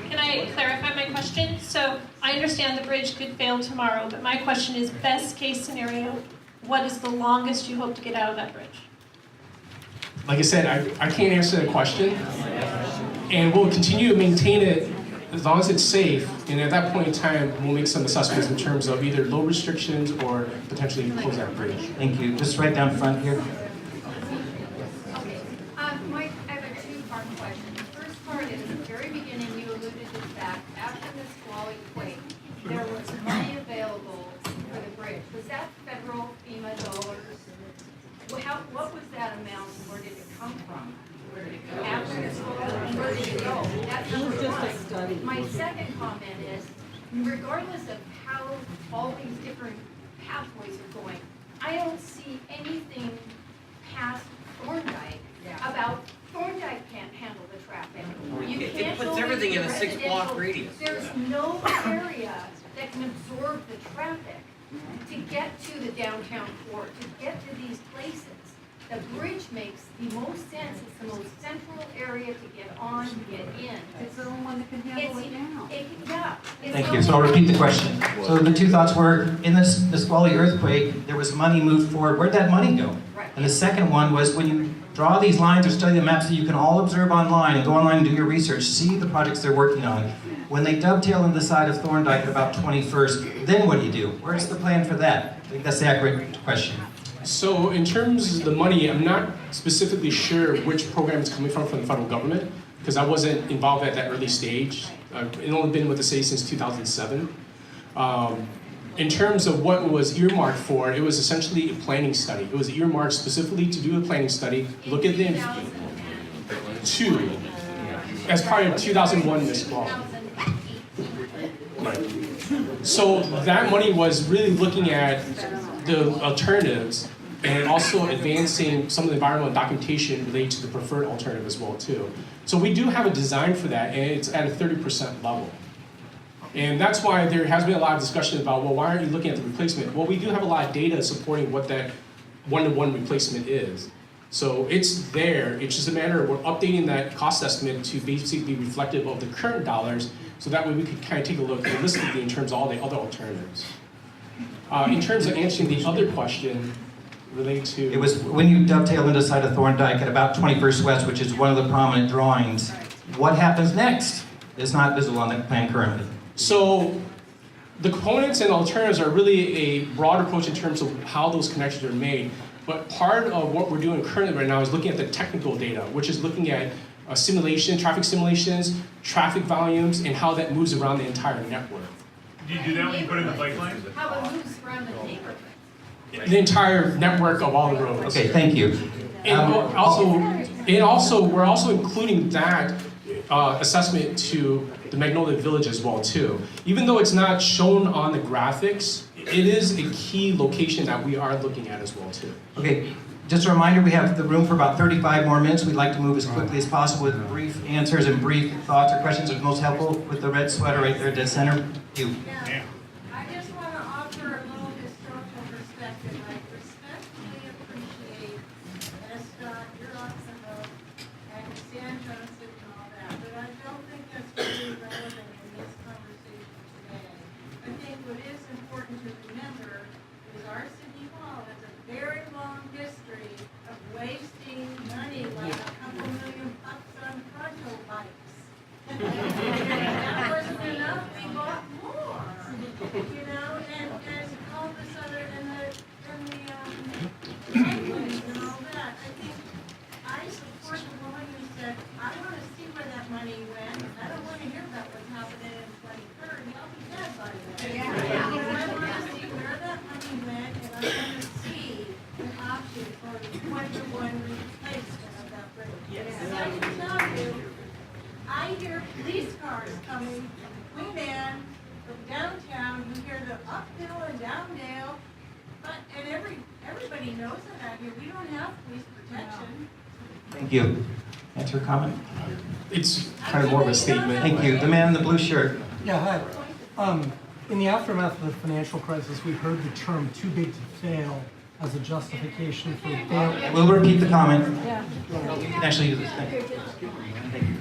Can I clarify my question? So I understand the bridge could fail tomorrow, but my question is best case scenario, what is the longest you hope to get out of that bridge? Like I said, I can't answer that question. And we'll continue to maintain it as long as it's safe. And at that point in time, we'll make some assessments in terms of either load restrictions or potentially close that bridge. Thank you. Just right down front here. Mike, I have a two-part question. The first part is, at the very beginning, you alluded to the fact, after the Squally quake, there was money available for the bridge. Was that federal FEMA dollars? What was that amount, and where did it come from? After the Squally, where did it go? That's number one. My second comment is, regardless of how all these different pathways are going, I don't see anything past Thorndike about Thorndike can't handle the traffic. You It can't puts go everything into in a 6-block residential- radius. There's no area that can absorb the traffic to get to the downtown core, to get to these places. The bridge makes the most sense. It's the most central area to get on, to get in. It's the only one that can handle it now. It's Thank you. So I'll repeat the question. So the two thoughts were, in the Squally earthquake, there was money moved forward. Where'd that money go? And the second one was, when you draw these lines or study the maps that you can all observe online and go online and do your research, see the projects they're working on. When they dovetail in the side of Thorndike at about 21st, then what do you do? Where's the plan for that? I think that's the accurate question. So in terms of the money, I'm not specifically sure which program it's coming from the federal government, because I wasn't involved at that early stage. I've only been with the city since 2007. In terms of what was earmarked for, it was essentially a planning study. It was earmarked specifically to do a planning study, look at the as part of 2001 this fall. Right. So that money was really looking at the alternatives and also advancing some of the environmental documentation related to the preferred alternative as well too. So we do have a design for that, and it's at a 30% level. And that's why there has been a lot of discussion about, well, why aren't you looking at the replacement? Well, we do have a lot of data supporting what that one-to-one replacement is. So it's there, it's just a matter of we're updating that cost estimate to basically be reflective of the current dollars, so that way we could kind of take a look holistically in terms of all the other alternatives. In terms of answering the other question related to... It was when you dovetail into the side of Thorndike at about 21st West, which is one of the prominent drawings, what happens next is not visible on the plan currently. So the components and alternatives are really a broad approach in terms of how those connections are made. But part of what we're doing currently right now is looking at the technical data, which is looking at traffic simulations, traffic volumes, and how that moves around the entire network. Do you do that when you put in the bike lanes? How it moves around the neighborhood. The entire network of all the roads. Okay, thank you. And we're also including that assessment to the Magnolia Village as well too. Even though it's not shown on the graphics, it is a key location that we are looking at as well too. Okay, just a reminder, we have the room for about 35 more minutes. We'd like to move as quickly as possible with brief answers and brief thoughts or questions. It's most helpful with the red sweater right there at the center. You. Yeah. I just want to offer a little historical perspective. I respectfully appreciate Scott, your observation, and San Jose and all that, but I don't think that's really relevant in this conversation today. I think what is important to remember is our city hall has a very long history of wasting money, like a couple $1 million on Pronto bikes. That wasn't enough, we bought more, you know, and all this other, and the cycling and all that. I think I support the woman who said, I want to see where that money went. I don't want to hear about what's happening in 2030. I'll be dead by then. I want to see where that money went, and I want to see an option for the 1-to-1 replacement of that bridge. Yes. Not hear police cars coming, Queen Anne, from downtown, you hear the uphill and downdale, and everybody knows that out here, we don't have police protection. Thank you. Answer a comment? It's kind of more of a statement. Thank you. The man in the blue shirt. Yeah, hi. In the aftermath of the financial crisis, we heard the term "too big to fail" as a justification for failing. We'll repeat the comment. You can actually use this. Thank you.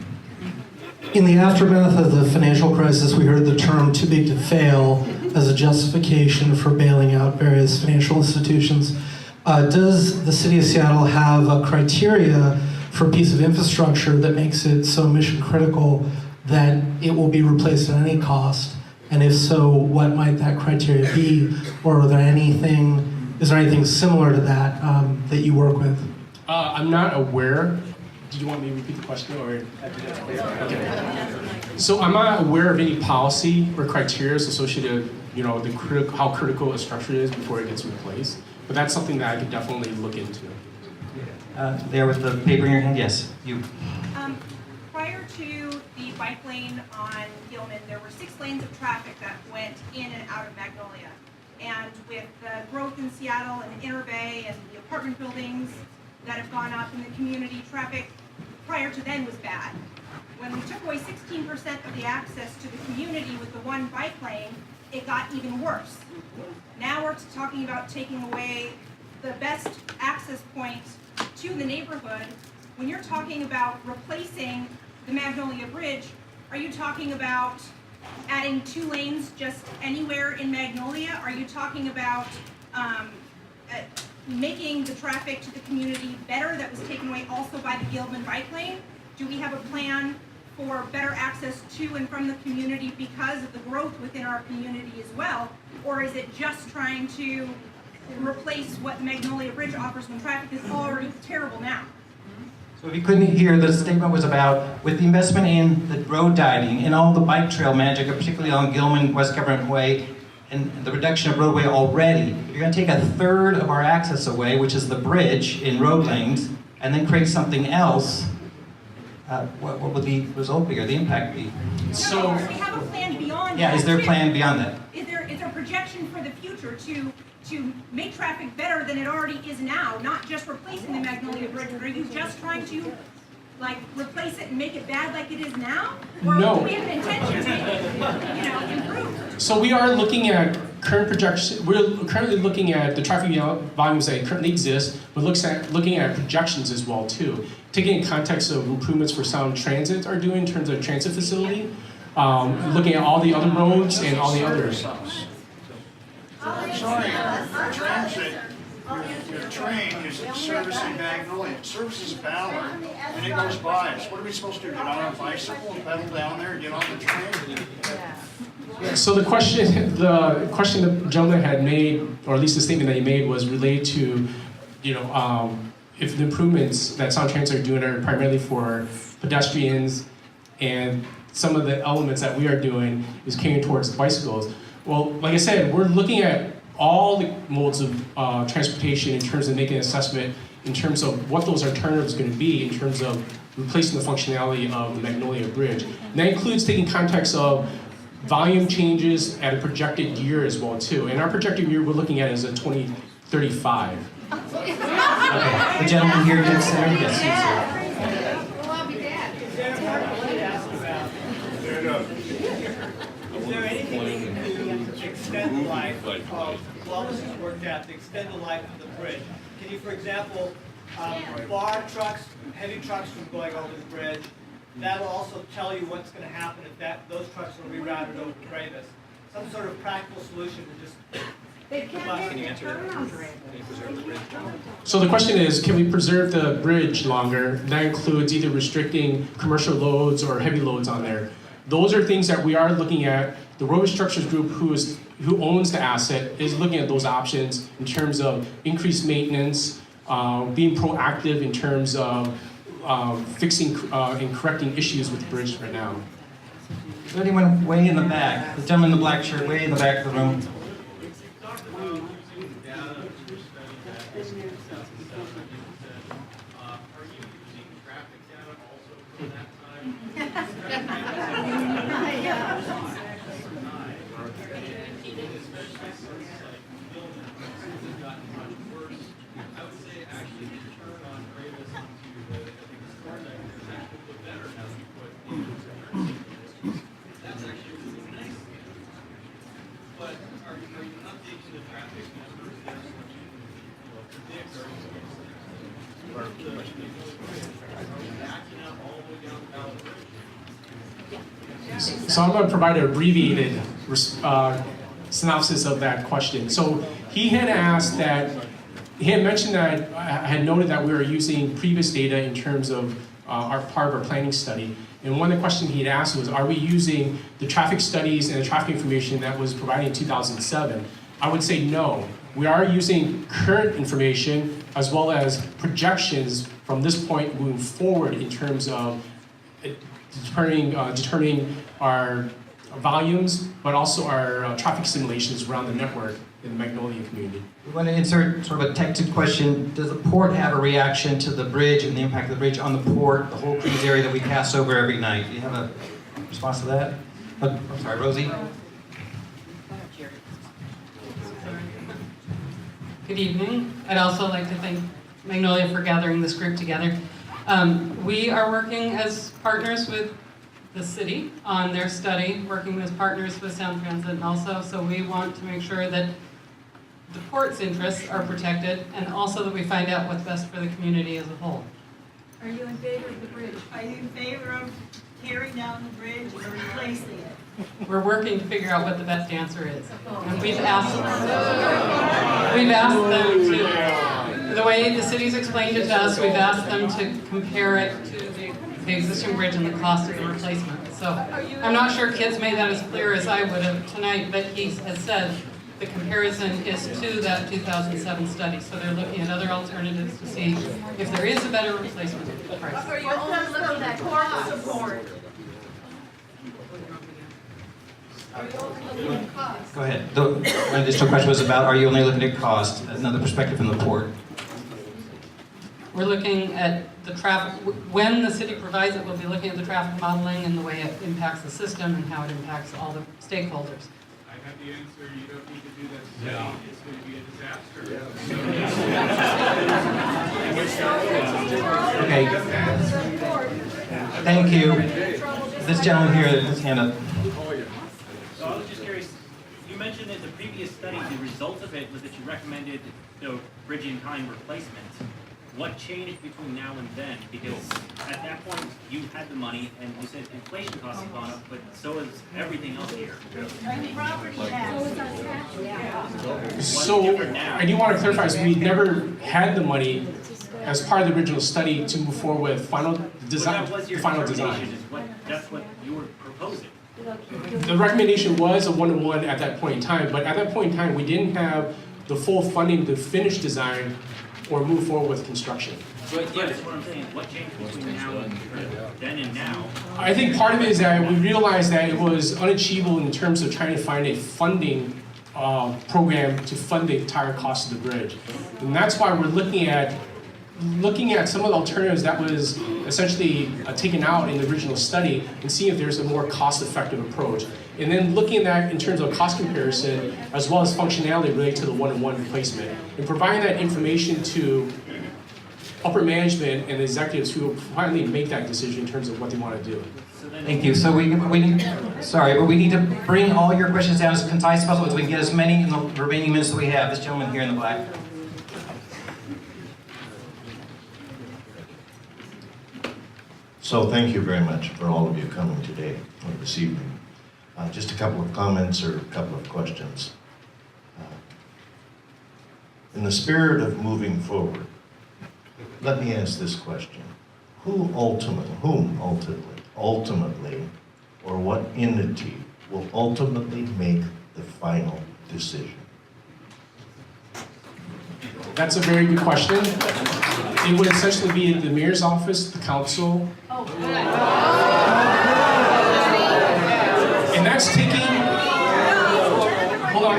In the aftermath of the financial crisis, we heard the term "too big to fail" as a justification for bailing out various financial institutions. Does the city of Seattle have a criteria for a piece of infrastructure that makes it so mission critical that it will be replaced at any cost? And if so, what might that criteria be? Or is there anything similar to that that you work with? I'm not aware. Did you want me to repeat the question, or? Okay. So I'm not aware of any policy or criteria associated, how critical a structure is before it gets replaced. But that's something that I could definitely look into. There with the paper in your hand, yes, you. Prior to the bike lane on Gilman, there were 6 lanes of traffic that went in and out of Magnolia. And with the growth in Seattle and Inner Bay and the apartment buildings that have gone up in the community, traffic prior to then was bad. When we took away 16% of the access to the community with the one bike lane, it got even worse. Now we're talking about taking away the best access point to the neighborhood. When you're talking about replacing the Magnolia Bridge, are you talking about adding 2 lanes just anywhere in Magnolia? Are you talking about making the traffic to the community better that was taken away also by the Gilman bike lane? Do we have a plan for better access to and from the community because of the growth within our community as well? Or is it just trying to replace what Magnolia Bridge offers when traffic is already terrible now? So if you couldn't hear, the statement was about, with the investment in the road dining and all the bike trail magic, particularly on Gilman, West Government Way, and the reduction of roadway already, if you're going to take 1/3 of our access away, which is the bridge in road lanes, and then create something else, what would the result be, or the impact be? So we have a plan beyond that. Yeah, is there a plan beyond that? Is there a projection for the future to make traffic better than it already is now, not just replacing the Magnolia Bridge? Or are you just trying to replace it and make it bad like it is now? Or No. do we have an intention to make it, improve? So we are looking at current projections. We're currently looking at the traffic volumes that currently exist, but looking at projections as well too. Taking in context of improvements for Sound Transit are doing in terms of transit facility, looking at all the other roads and all the others. Sorry, transit, your train is servicing Magnolia, it services Ballard, and it goes by us. What are we supposed to do, get on a bicycle and pedal down there and get on the train? So the question the gentleman had made, or at least the statement that he made, was related to, if the improvements that Sound Transit are doing are primarily for pedestrians, and some of the elements that we are doing is catering towards bicycles. Well, like I said, we're looking at all the modes of transportation in terms of making an assessment in terms of what those alternatives are going to be in terms of replacing the functionality of the Magnolia Bridge. And that includes taking context of volume changes at a projected year as well too. And our projected year we're looking at is a 2035. Okay, the gentleman here, yes, sir. Yes, yes, Is there anything to extend the life of, while this is worked out, to extend the life of the bridge? Can you, for example, bar trucks, heavy trucks from going over the bridge? That'll also tell you what's going to happen if those trucks are rerouted over to Gravis. Some sort of practical solution to just. Can you answer that? Can you preserve the bridge? So the question is, can we preserve the bridge longer? That includes either restricting commercial loads or heavy loads on there. Those are things that we are looking at. The Road Structures Group, who owns the asset, is looking at those options in terms of increased maintenance, being proactive in terms of fixing and correcting issues with the bridge right now. Is there anyone way in the back? The gentleman in the black shirt, way in the back of the room. So I'm going to provide an abbreviated synopsis of that question. So he had asked that, he had mentioned that, I had noted that we were using previous data in terms of our part of our planning study. And one of the questions he had asked was, are we using the traffic studies and the traffic information that was provided in 2007? I would say no. We are using current information as well as projections from this point moving forward in terms of determining our volumes, but also our traffic simulations around the network in the Magnolia community. We want to insert sort of a texted question. Does the port have a reaction to the bridge and the impact of the bridge on the port, the whole cruise area that we pass over every night? Do you have a response to that? Oh, I'm sorry, Rosie? Good evening. I'd also like to thank Magnolia for gathering this group together. We are working as partners with the city on their study, working as partners with Sound Transit and also, so we want to make sure that the port's interests are protected and also that we find out what's best for the community as a whole. Are you in favor of the bridge? Are you in favor of tearing down the bridge or replacing it? We're working to figure out what the best answer is. And we've asked them to, the way the city's explained it to us, we've asked them to compare it to the existing bridge and the cost of the replacement. So I'm not sure Kid's made that as clear as I would have tonight, but he has said the comparison is to that 2007 study. So they're looking at other alternatives to see if there is a better replacement price. Are you only looking at cost support? Go ahead. My additional question was about, are you only looking at cost? Another perspective from the port. We're looking at the traffic, when the city provides it, we'll be looking at the traffic modeling and the way it impacts the system and how it impacts all the stakeholders. I have the answer, you don't need to do that today, Yeah. it's going to be a disaster. Okay. Thank you. This gentleman here, his hand up. So I was just curious, you mentioned that the previous study, the result of it was that you recommended the bridge in kind replacement. What changed between now and then? Because at that point, you had the money, and you said inflation costs have gone up, but so has everything else here. So I do want to clarify, is we never had the money as part of the original study to move forward with final design. Well, that was your Final determination, design. that's what you were proposing. The recommendation was a one-to-one at that point in time, but at that point in time, we didn't have the full funding to finish design or move forward with construction. But yeah, that's what I'm saying. What changed between now and then and now? I think part of it is that we realized that it was unachievable in terms of trying to find a funding program to fund the entire cost of the bridge. And that's why we're looking at some of the alternatives that was essentially taken out in the original study and seeing if there's a more cost-effective approach. And then looking at that in terms of cost comparison as well as functionality related to the one-to-one replacement. And providing that information to upper management and the executives who will finally make that decision in terms of what they want to do. Thank you. So we need, sorry, but we need to bring all your questions down as concise as possible so we can get as many in the remaining minutes that we have. This gentleman here in the black. So thank you very much for all of you coming today or this evening. Just a couple of comments or a couple of questions. In the spirit of moving forward, let me ask this question. Whom ultimately, or what entity will ultimately make the final decision? That's a very good question. It would essentially be the mayor's office, the council. And that's taking, hold on.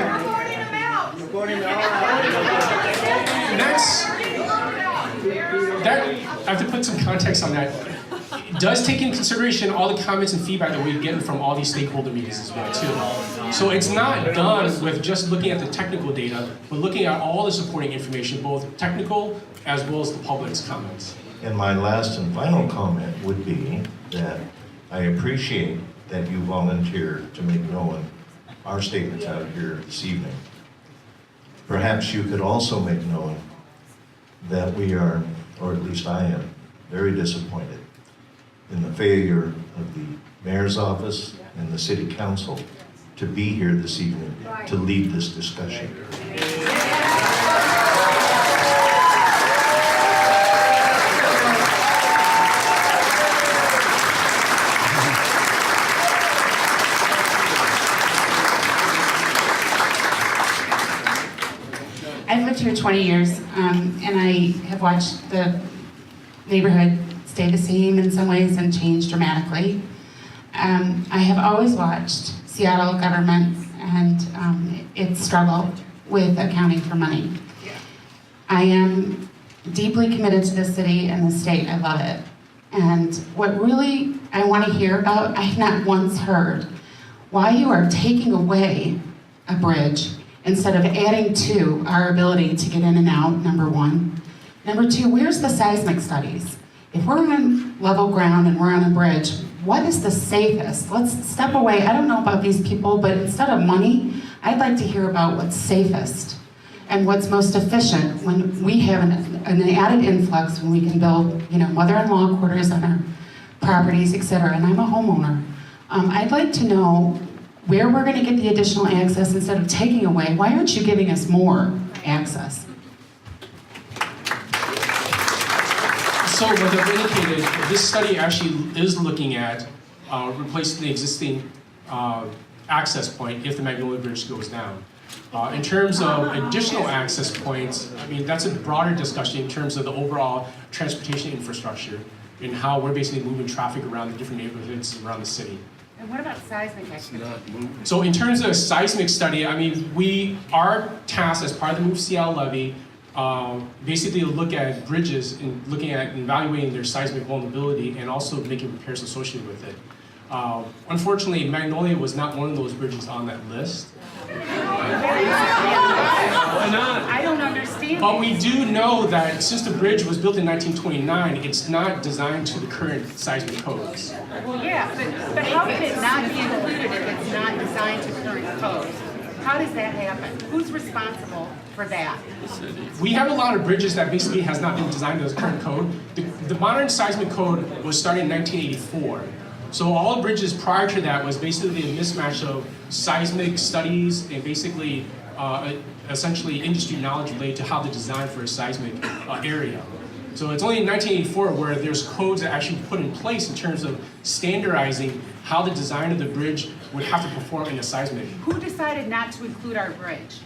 That, I have to put some context on that. does take into consideration all the comments and feedback that we're getting from all these stakeholder meetings as well too. So it's not done with just looking at the technical data, but looking at all the supporting information, both technical as well as the public's comments. And my last and final comment would be that I appreciate that you volunteered to make known our statements out here this evening. Perhaps you could also make known that we are, or at least I am, very disappointed in the failure of the mayor's office and the city council to be here this evening to lead this discussion. I've lived here 20 years, and I have watched the neighborhood stay the same in some ways and change dramatically. I have always watched Seattle government and its struggle with accounting for money. I am deeply committed to this city and the state. I love it. And what really I want to hear about, I have not once heard why you are taking away a bridge instead of adding to our ability to get in and out, number one. Number two, where's the seismic studies? If we're on level ground and we're on a bridge, what is the safest? Let's step away. I don't know about these people, but instead of money, I'd like to hear about what's safest and what's most efficient when we have an added influx, when we can build, mother-in-law quarters on our properties, et cetera. And I'm a homeowner. I'd like to know where we're going to get the additional access instead of taking away. Why aren't you giving us more access? So what I've indicated, this study actually is looking at replacing the existing access point if the Magnolia Bridge goes down. In terms of additional access points, I mean, that's a broader discussion in terms of the overall transportation infrastructure and how we're basically moving traffic around the different neighborhoods around the city. And what about seismic activity? So in terms of a seismic study, I mean, we are tasked as part of the Move Seattle levy, basically to look at bridges and looking at evaluating their seismic vulnerability and also making repairs associated with it. Unfortunately, Magnolia was not one of those bridges on that list. Why not? I don't understand. But we do know that since the bridge was built in 1929, it's not designed to the current seismic codes. Well, yeah, but how can it not be included if it's not designed to current codes? How does that happen? Who's responsible for that? We have a lot of bridges that basically has not been designed to the current code. The modern seismic code was started in 1984. So all bridges prior to that was basically a mismatch of seismic studies and basically essentially industry knowledge related to how to design for a seismic area. So it's only in 1984 where there's codes that actually put in place in terms of standardizing how the design of the bridge would have to perform in a seismic. Who decided not to include our bridge?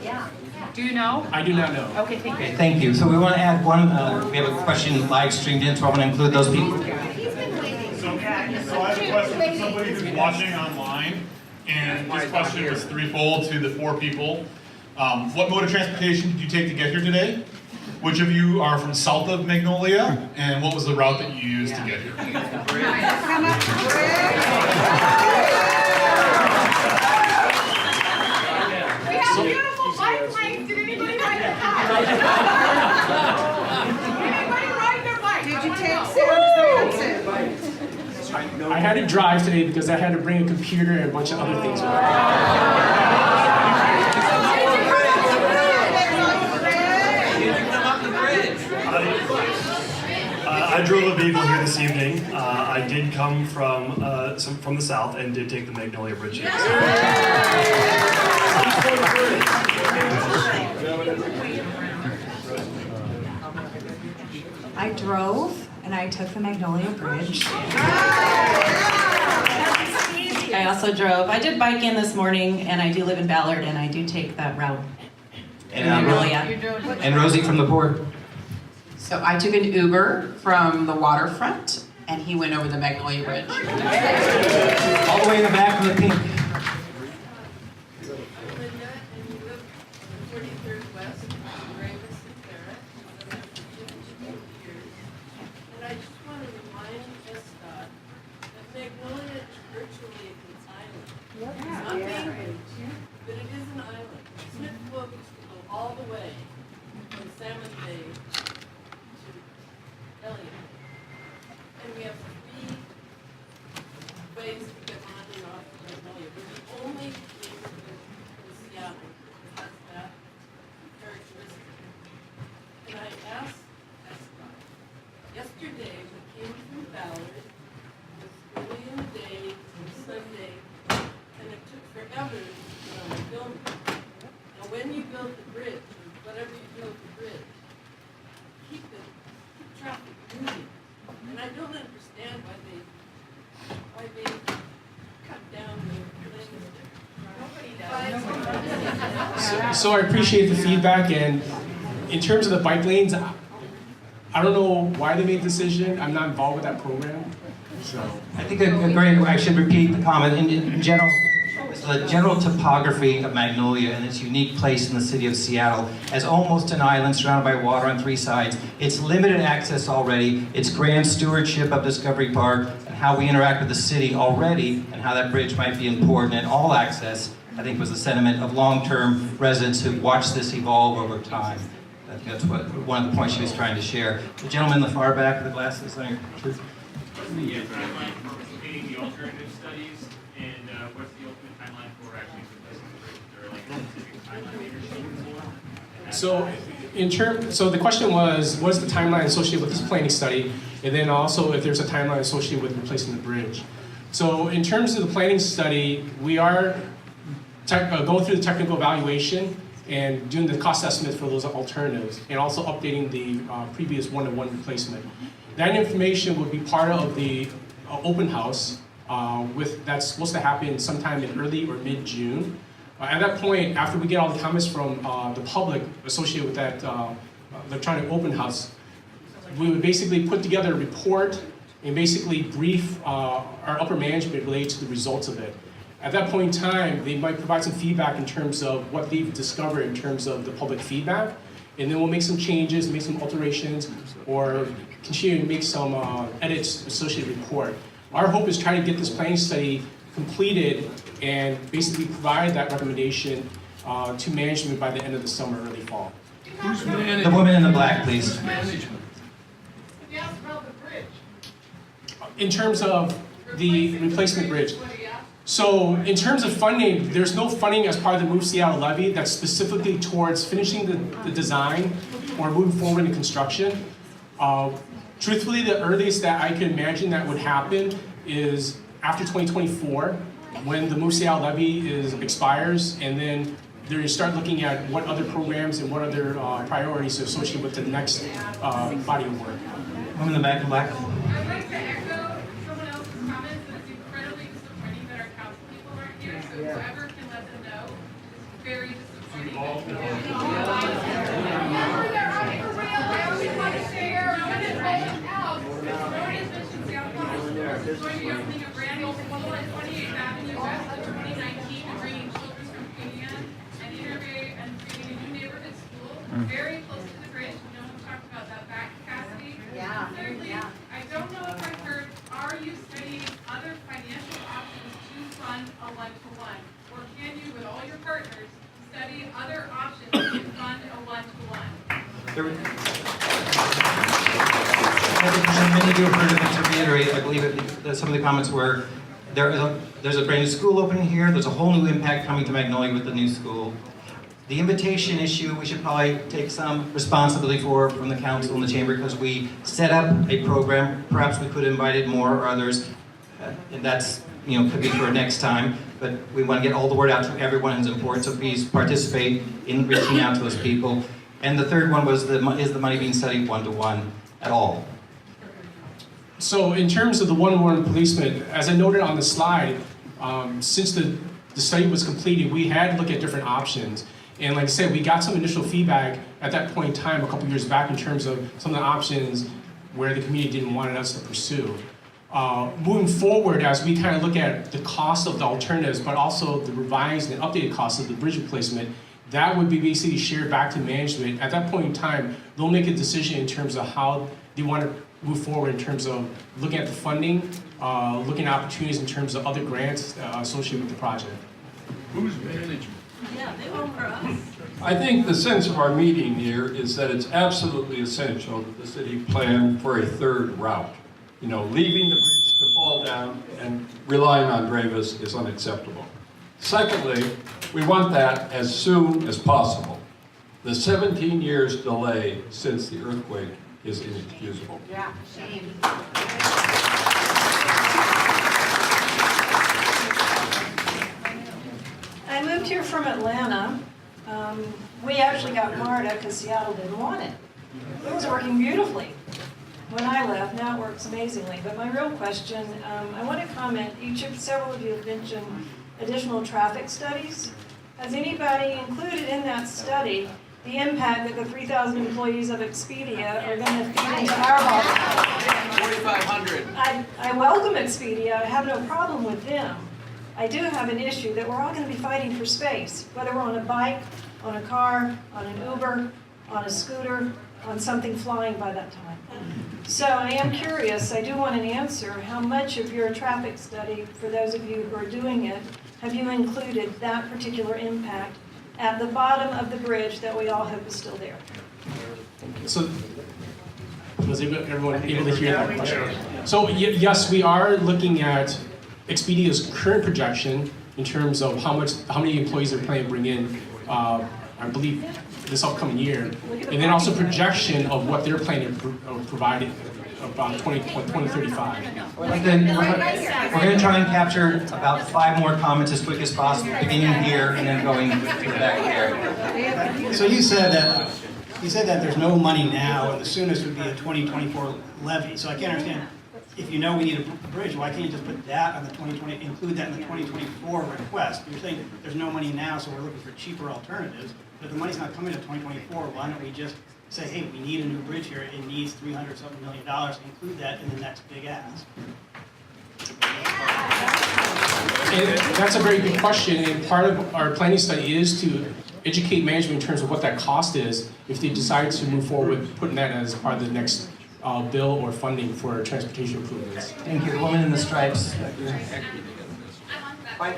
Yeah. Do you know? I do not know. Okay, thank you. Okay, thank you. So we want to add one, we have a question live streamed in, so I want to include those people. So I have a question for somebody who's watching online, and this question was threefold to the four people. What mode of transportation did you take to get here today? Which of you are from south of Magnolia? And what was the route that you used to get here? We have beautiful bike lanes. Did anybody ride their bike? Anybody ride their bike? Did you take I had to drive today because I had to bring a computer and a bunch of other things with me. I drove a vehicle here this evening. I did come from the south and did take the Magnolia Bridge here. I drove and I took the Magnolia Bridge. I also drove. I did bike in this morning, and I do live in Ballard, and I do take that route. And Rosie from the board. So I took an Uber from the waterfront, and he went over the Magnolia Bridge. All the way in the back from the pink. And I just want to remind So I appreciate the feedback, and in terms of the bike lanes, I don't know why they made the decision. I'm not involved with that program, so. I think I should repeat the comment. In general, the general topography of Magnolia and its unique place in the city of Seattle as almost an island surrounded by water on 3 sides. It's limited access already. It's grand stewardship of Discovery Park and how we interact with the city already and how that bridge might be important. And all access, I think, was the sentiment of long-term residents who watched this evolve over time. I think that's one of the points she was trying to share. The gentleman in the far back with the glasses on your truth. What's the timeline for completing the alternative studies, and what's the ultimate timeline for actually replacing the bridge? Is there like a specific timeline that you're shooting for? So the question was, what's the timeline associated with this planning study, and then also if there's a timeline associated with replacing the bridge. So in terms of the planning study, we are going through the technical evaluation and doing the cost estimates for those alternatives, and also updating the previous one-to-one replacement. That information will be part of the open house that's supposed to happen sometime in early or mid-June. At that point, after we get all the comments from the public associated with that electronic open house, we would basically put together a report and basically brief our upper management related to the results of it. At that point in time, they might provide some feedback in terms of what they've discovered in terms of the public feedback, and then we'll make some changes, make some alterations, or continue to make some edits associated with the report. Our hope is try to get this planning study completed and basically provide that recommendation to management by the end of the summer, early fall. Who's managing? The woman in the black, please. Management. In terms of the replacement bridge, so in terms of funding, there's no funding as part of the Move Seattle levy that's specifically towards finishing the design or moving forward in construction. Truthfully, the earliest that I can imagine that would happen is after 2024, when the Move Seattle levy expires, and then they start looking at what other programs and what other priorities are associated with the next body of work. I'm in the back in black. I'd like to echo someone else's comments that it's incredibly disappointing that our council people aren't here, so whoever can let them know, it's very disappointing. I always want to share, no one is rolling out, no one is mentioned Seattle College. We're going to be opening a brand new school at 28th Avenue West in 2019 and bringing children from Queen Anne and Interbay and creating a new neighborhood school very close to the bridge. No one talked about that back capacity. Yeah. Thirdly, I don't know if I've heard, are you studying other financial options to fund a one-to-one? Or can you, with all your partners, study other options to fund a one-to-one? Many of you have heard of it. To reiterate, I believe that some of the comments were, there's a brand new school opening here, there's a whole new impact coming to Magnolia with the new school. The invitation issue, we should probably take some responsibility for from the council and the chamber, because we set up a program. Perhaps we could have invited more or others, and that's, could be for next time. But we want to get all the word out to everyone who's important, so please participate in reaching out to those people. And the third one was, is the money being studied one-to-one at all? So in terms of the one-to-one policeman, as I noted on the slide, since the study was completed, we had to look at different options. And like I said, we got some initial feedback at that point in time a couple years back in terms of some of the options where the community didn't want us to pursue. Moving forward, as we kind of look at the cost of the alternatives, but also the revised and updated cost of the bridge replacement, that would be basically shared back to management. At that point in time, they'll make a decision in terms of how they want to move forward in terms of looking at the funding, looking at opportunities in terms of other grants associated with the project. Who's management? Yeah, they work for us. I think the sense of our meeting here is that it's absolutely essential that the city plan for a third route. Leaving the bridge to fall down and relying on Dravis is unacceptable. Secondly, we want that as soon as possible. The 17 years delay since the earthquake is inexcusable. Yeah, shame. I moved here from Atlanta. We actually got MARTA because Seattle didn't want it. It was working beautifully when I left. Now it works amazingly. But my real question, I want to comment, several of you have mentioned additional traffic studies. has anybody included in that study the impact that the 3,000 employees of Expedia are going to feed into our bottom? 4,500. I welcome Expedia, I have no problem with them. I do have an issue that we're all going to be fighting for space, whether we're on a bike, on a car, on an Uber, on a scooter, on something flying by that time. So I am curious, I do want an answer, how much of your traffic study, for those of you who are doing it, have you included that particular impact at the bottom of the bridge that we all hope is still there? So, was everyone able to hear that question? So yes, we are looking at Expedia's current projection in terms of how many employees they're planning to bring in, I believe, this upcoming year, and then also projection of what they're planning to provide about 2035. We're going to try and capture about 5 more comments as quick as possible, beginning here and then going to the back here. So you said that there's no money now, and the soonest would be a 2024 levy. So I can't understand, if you know we need a bridge, why can't you just put that on the 2020, include that in the 2024 request? You're saying there's no money now, so we're looking for cheaper alternatives. But if the money's not coming to 2024, why don't we just say, hey, we need a new bridge here, it needs $300-something million, include that in the next big ask? And that's a very good question, and part of our planning study is to educate management in terms of what that cost is if they decide to move forward with putting that as part of the next bill or funding for transportation improvements. Thank you. The woman in the stripes. I'm on that. Are you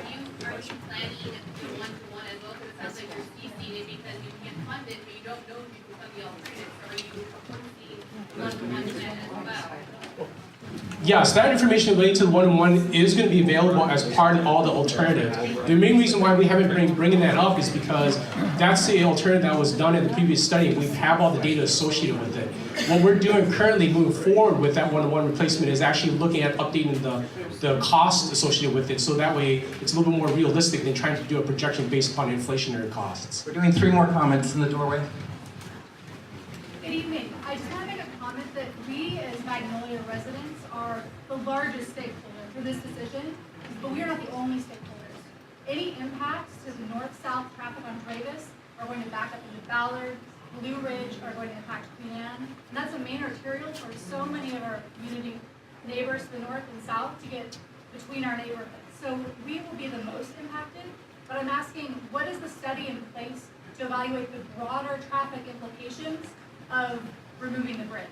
planning to one-to-one as well? Because it sounds like you're ceasing it because you can't fund it, but you don't know if you can fund the alternatives. So are you proposing one-to-one plan as well? Yes, that information related to the one-on-one is going to be available as part of all the alternatives. The main reason why we haven't been bringing that up is because that's the alternative that was done in the previous study. We have all the data associated with it. What we're doing currently moving forward with that one-on-one replacement is actually looking at updating the costs associated with it, so that way it's a little bit more realistic than trying to do a projection based upon inflationary costs. We're doing 3 more comments in the doorway. Good evening. I just want to make a comment that we as Magnolia residents are the largest stakeholder for this decision, but we are not the only stakeholders. Any impacts to the north-south traffic on Travis are going to back up into Ballard, Blue Ridge are going to impact Queen Anne, and that's a main arterial for so many of our community neighbors to the north and south to get between our neighborhoods. So we will be the most impacted, but I'm asking, what is the study in place to evaluate the broader traffic implications of removing the bridge?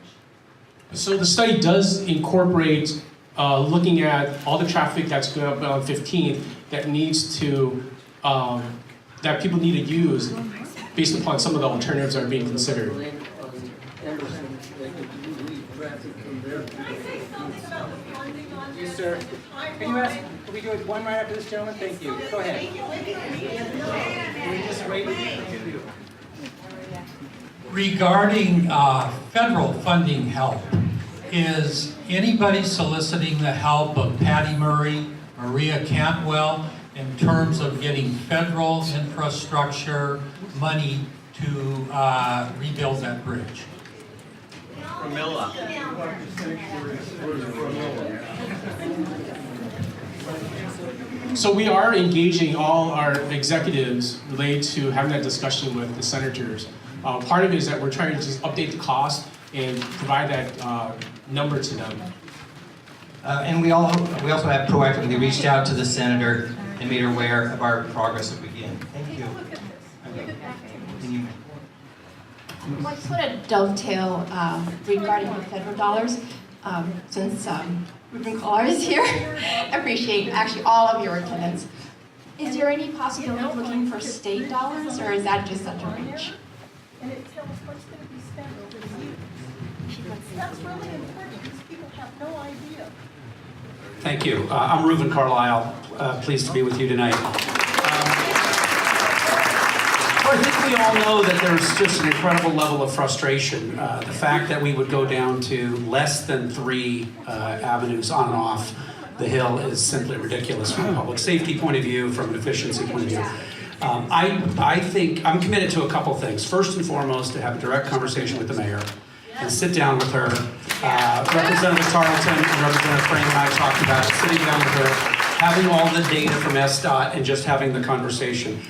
So the study does incorporate looking at all the traffic that's going up on 15th that needs to, that people need to use based upon some of the alternatives that are being considered. Yes, sir. Can you ask, can we do it one right after this gentleman? Thank you. Go ahead. Can we just wait? Thank you. Regarding federal funding help, is anybody soliciting the help of Patty Murray, Maria Cantwell, in terms of getting federal infrastructure money to rebuild that bridge? Camilla. So we are engaging all our executives related to having that discussion with the senators. Part of it is that we're trying to just update the cost and provide that number to them. And we also have proactively reached out to the senator and made her aware of our progress as we begin. Thank you. I just want to dovetail regarding the federal dollars, since Ruben Collar is here. I appreciate actually all of your attendance. Is there any possibility of looking for state dollars, or is that just such a reach? And it tells what's going to be spent over the years. That's really important because people have no idea. Thank you. I'm Reuven Carlisle. Pleased to be with you tonight. I think we all know that there's just an incredible level of frustration. The fact that we would go down to less than 3 avenues on and off the hill is simply ridiculous from a public safety point of view, from an efficiency point of view. I think I'm committed to a couple things. First and foremost, to have a direct conversation with the mayor and sit down with her. Representative Tarleton and Representative Frame and I talked about sitting down with her, having all the data from SDOT and just having the conversation.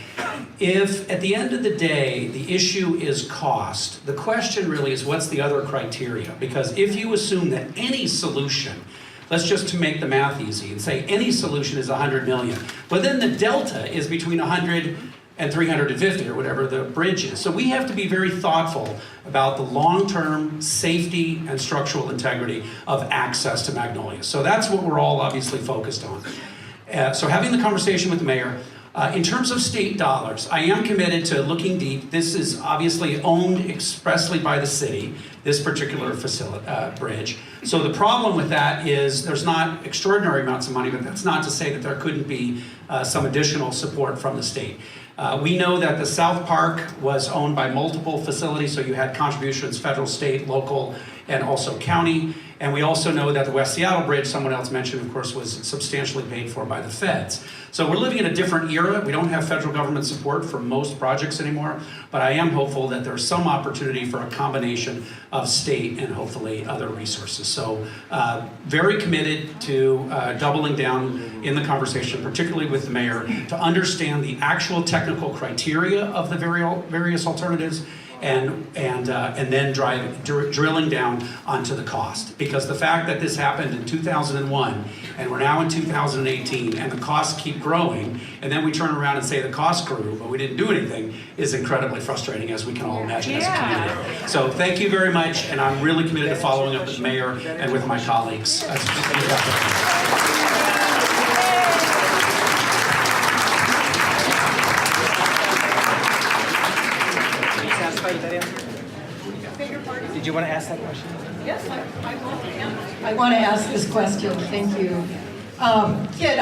If at the end of the day, the issue is cost, the question really is what's the other criteria? Because if you assume that any solution, let's just to make the math easy and say any solution is 100 million, but then the delta is between 100 and 350 or whatever the bridge is. So we have to be very thoughtful about the long-term safety and structural integrity of access to Magnolia. So that's what we're all obviously focused on. So having the conversation with the mayor, in terms of state dollars, I am committed to looking deep. This is obviously owned expressly by the city, this particular bridge. So the problem with that is there's not extraordinary amounts of money, but that's not to say that there couldn't be some additional support from the state. We know that the South Park was owned by multiple facilities, so you had contributions, federal, state, local, and also county. And we also know that the West Seattle Bridge, someone else mentioned, of course, was substantially paid for by the feds. So we're living in a different era. We don't have federal government support for most projects anymore, but I am hopeful that there's some opportunity for a combination of state and hopefully other resources. So very committed to doubling down in the conversation, particularly with the mayor, to understand the actual technical criteria of the various alternatives, and then drilling down onto the cost. Because the fact that this happened in 2001 and we're now in 2018 and the costs keep growing, and then we turn around and say the cost grew but we didn't do anything, is incredibly frustrating, as we can all imagine as a community. So thank you very much, and I'm really committed to following up with the mayor and with my colleagues. Did you want to ask that question? Yes, I want to ask this question. Thank you. Kid,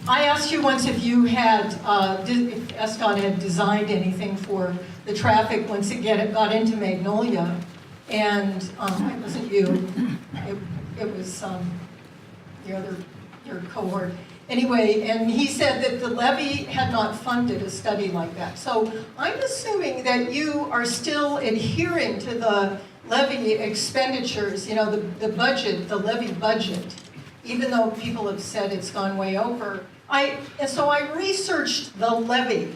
I asked you once if you had, if ESCON had designed anything for the traffic once it got into Magnolia, and it wasn't you. It was your cohort. Anyway, and he said that the levy had not funded a study like that. So I'm assuming that you are still adhering to the levy expenditures, you know, the budget, the levy budget, even though people have said it's gone way over. And so I researched the levy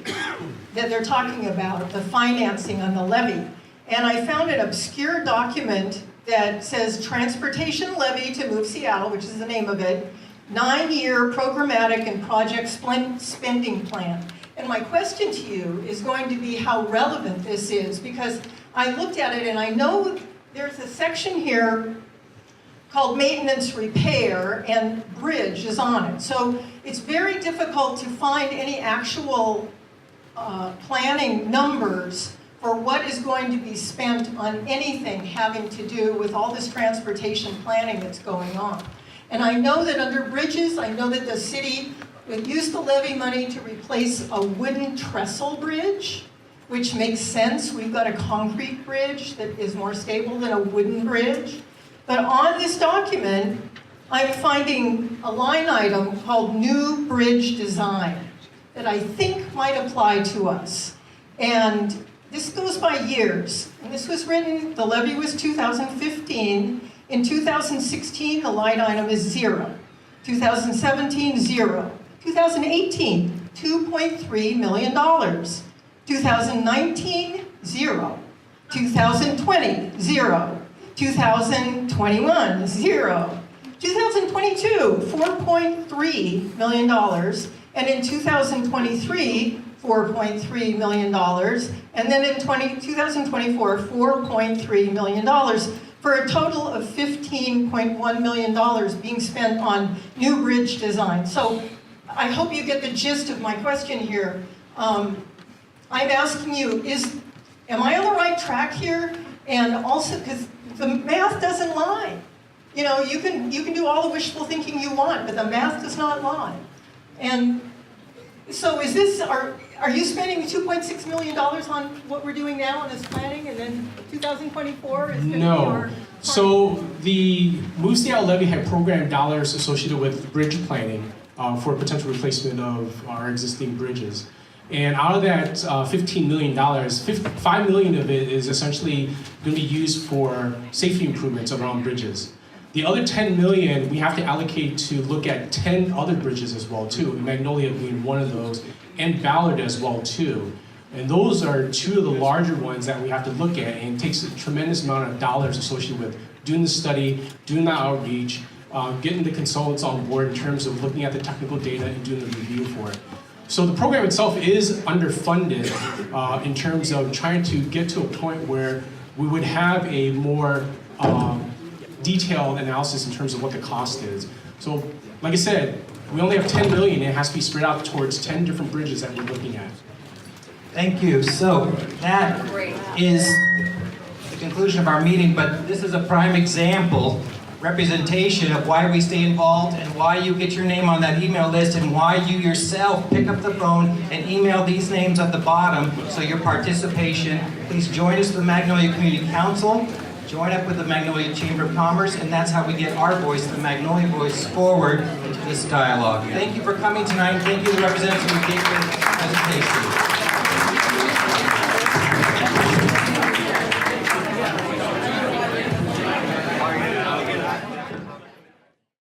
that they're talking about, the financing on the levy, and I found an obscure document that says Transportation Levy to Move Seattle, which is the name of it, 9-year programmatic and project spending plan. And my question to you is going to be how relevant this is, because I looked at it and I know there's a section here called maintenance repair, and bridge is on it. So it's very difficult to find any actual planning numbers for what is going to be spent on anything having to do with all this transportation planning that's going on. And I know that under bridges, I know that the city used the levy money to replace a wooden trestle bridge, which makes sense. We've got a concrete bridge that is more stable than a wooden bridge. But on this document, I'm finding a line item called New Bridge Design that I think might apply to us. And this goes by years. And this was written, the levy was 2015. In 2016, the line item is 0. 2017, 0. 2018, $2.3 million. 2019, 0. 2020, 0. 2021, 0. 2022, $4.3 million. And in 2023, $4.3 million. And then in 2024, $4.3 million. For a total of $15.1 million being spent on new bridge design. So I hope you get the gist of my question here. I'm asking you, am I on the right track here? And also, because the math doesn't lie. You know, you can do all the wishful thinking you want, but the math does not lie. And so is this, are you spending $2.6 million on what we're doing now on this planning, and then 2024 is going to be our... So the Move Seattle levy had programmed dollars associated with bridge planning for potential replacement of our existing bridges. And out of that $15 million, $5 million of it is essentially going to be used for safety improvements around bridges. The other 10 million we have to allocate to look at 10 other bridges as well too, Magnolia being one of those, and Ballard as well too. And those are two of the larger ones that we have to look at, and it takes a tremendous amount of dollars associated with doing the study, doing the outreach, getting the consultants on board in terms of looking at the technical data and doing the review for it. So the program itself is underfunded in terms of trying to get to a point where we would have a more detailed analysis in terms of what the cost is. So, like I said, we only have 10 million, it has to be spread out towards 10 different bridges that we're looking at. Thank you. So that is the conclusion of our meeting, but this is a prime example, representation of why we stay involved and why you get your name on that email list and why you yourself pick up the phone and email these names at the bottom. So your participation, please join us at the Magnolia Community Council, join up with the Magnolia Chamber of Commerce, and that's how we get our voice, the Magnolia voice, forward into this dialogue. Thank you for coming tonight, and thank you to the representatives who gave the presentation.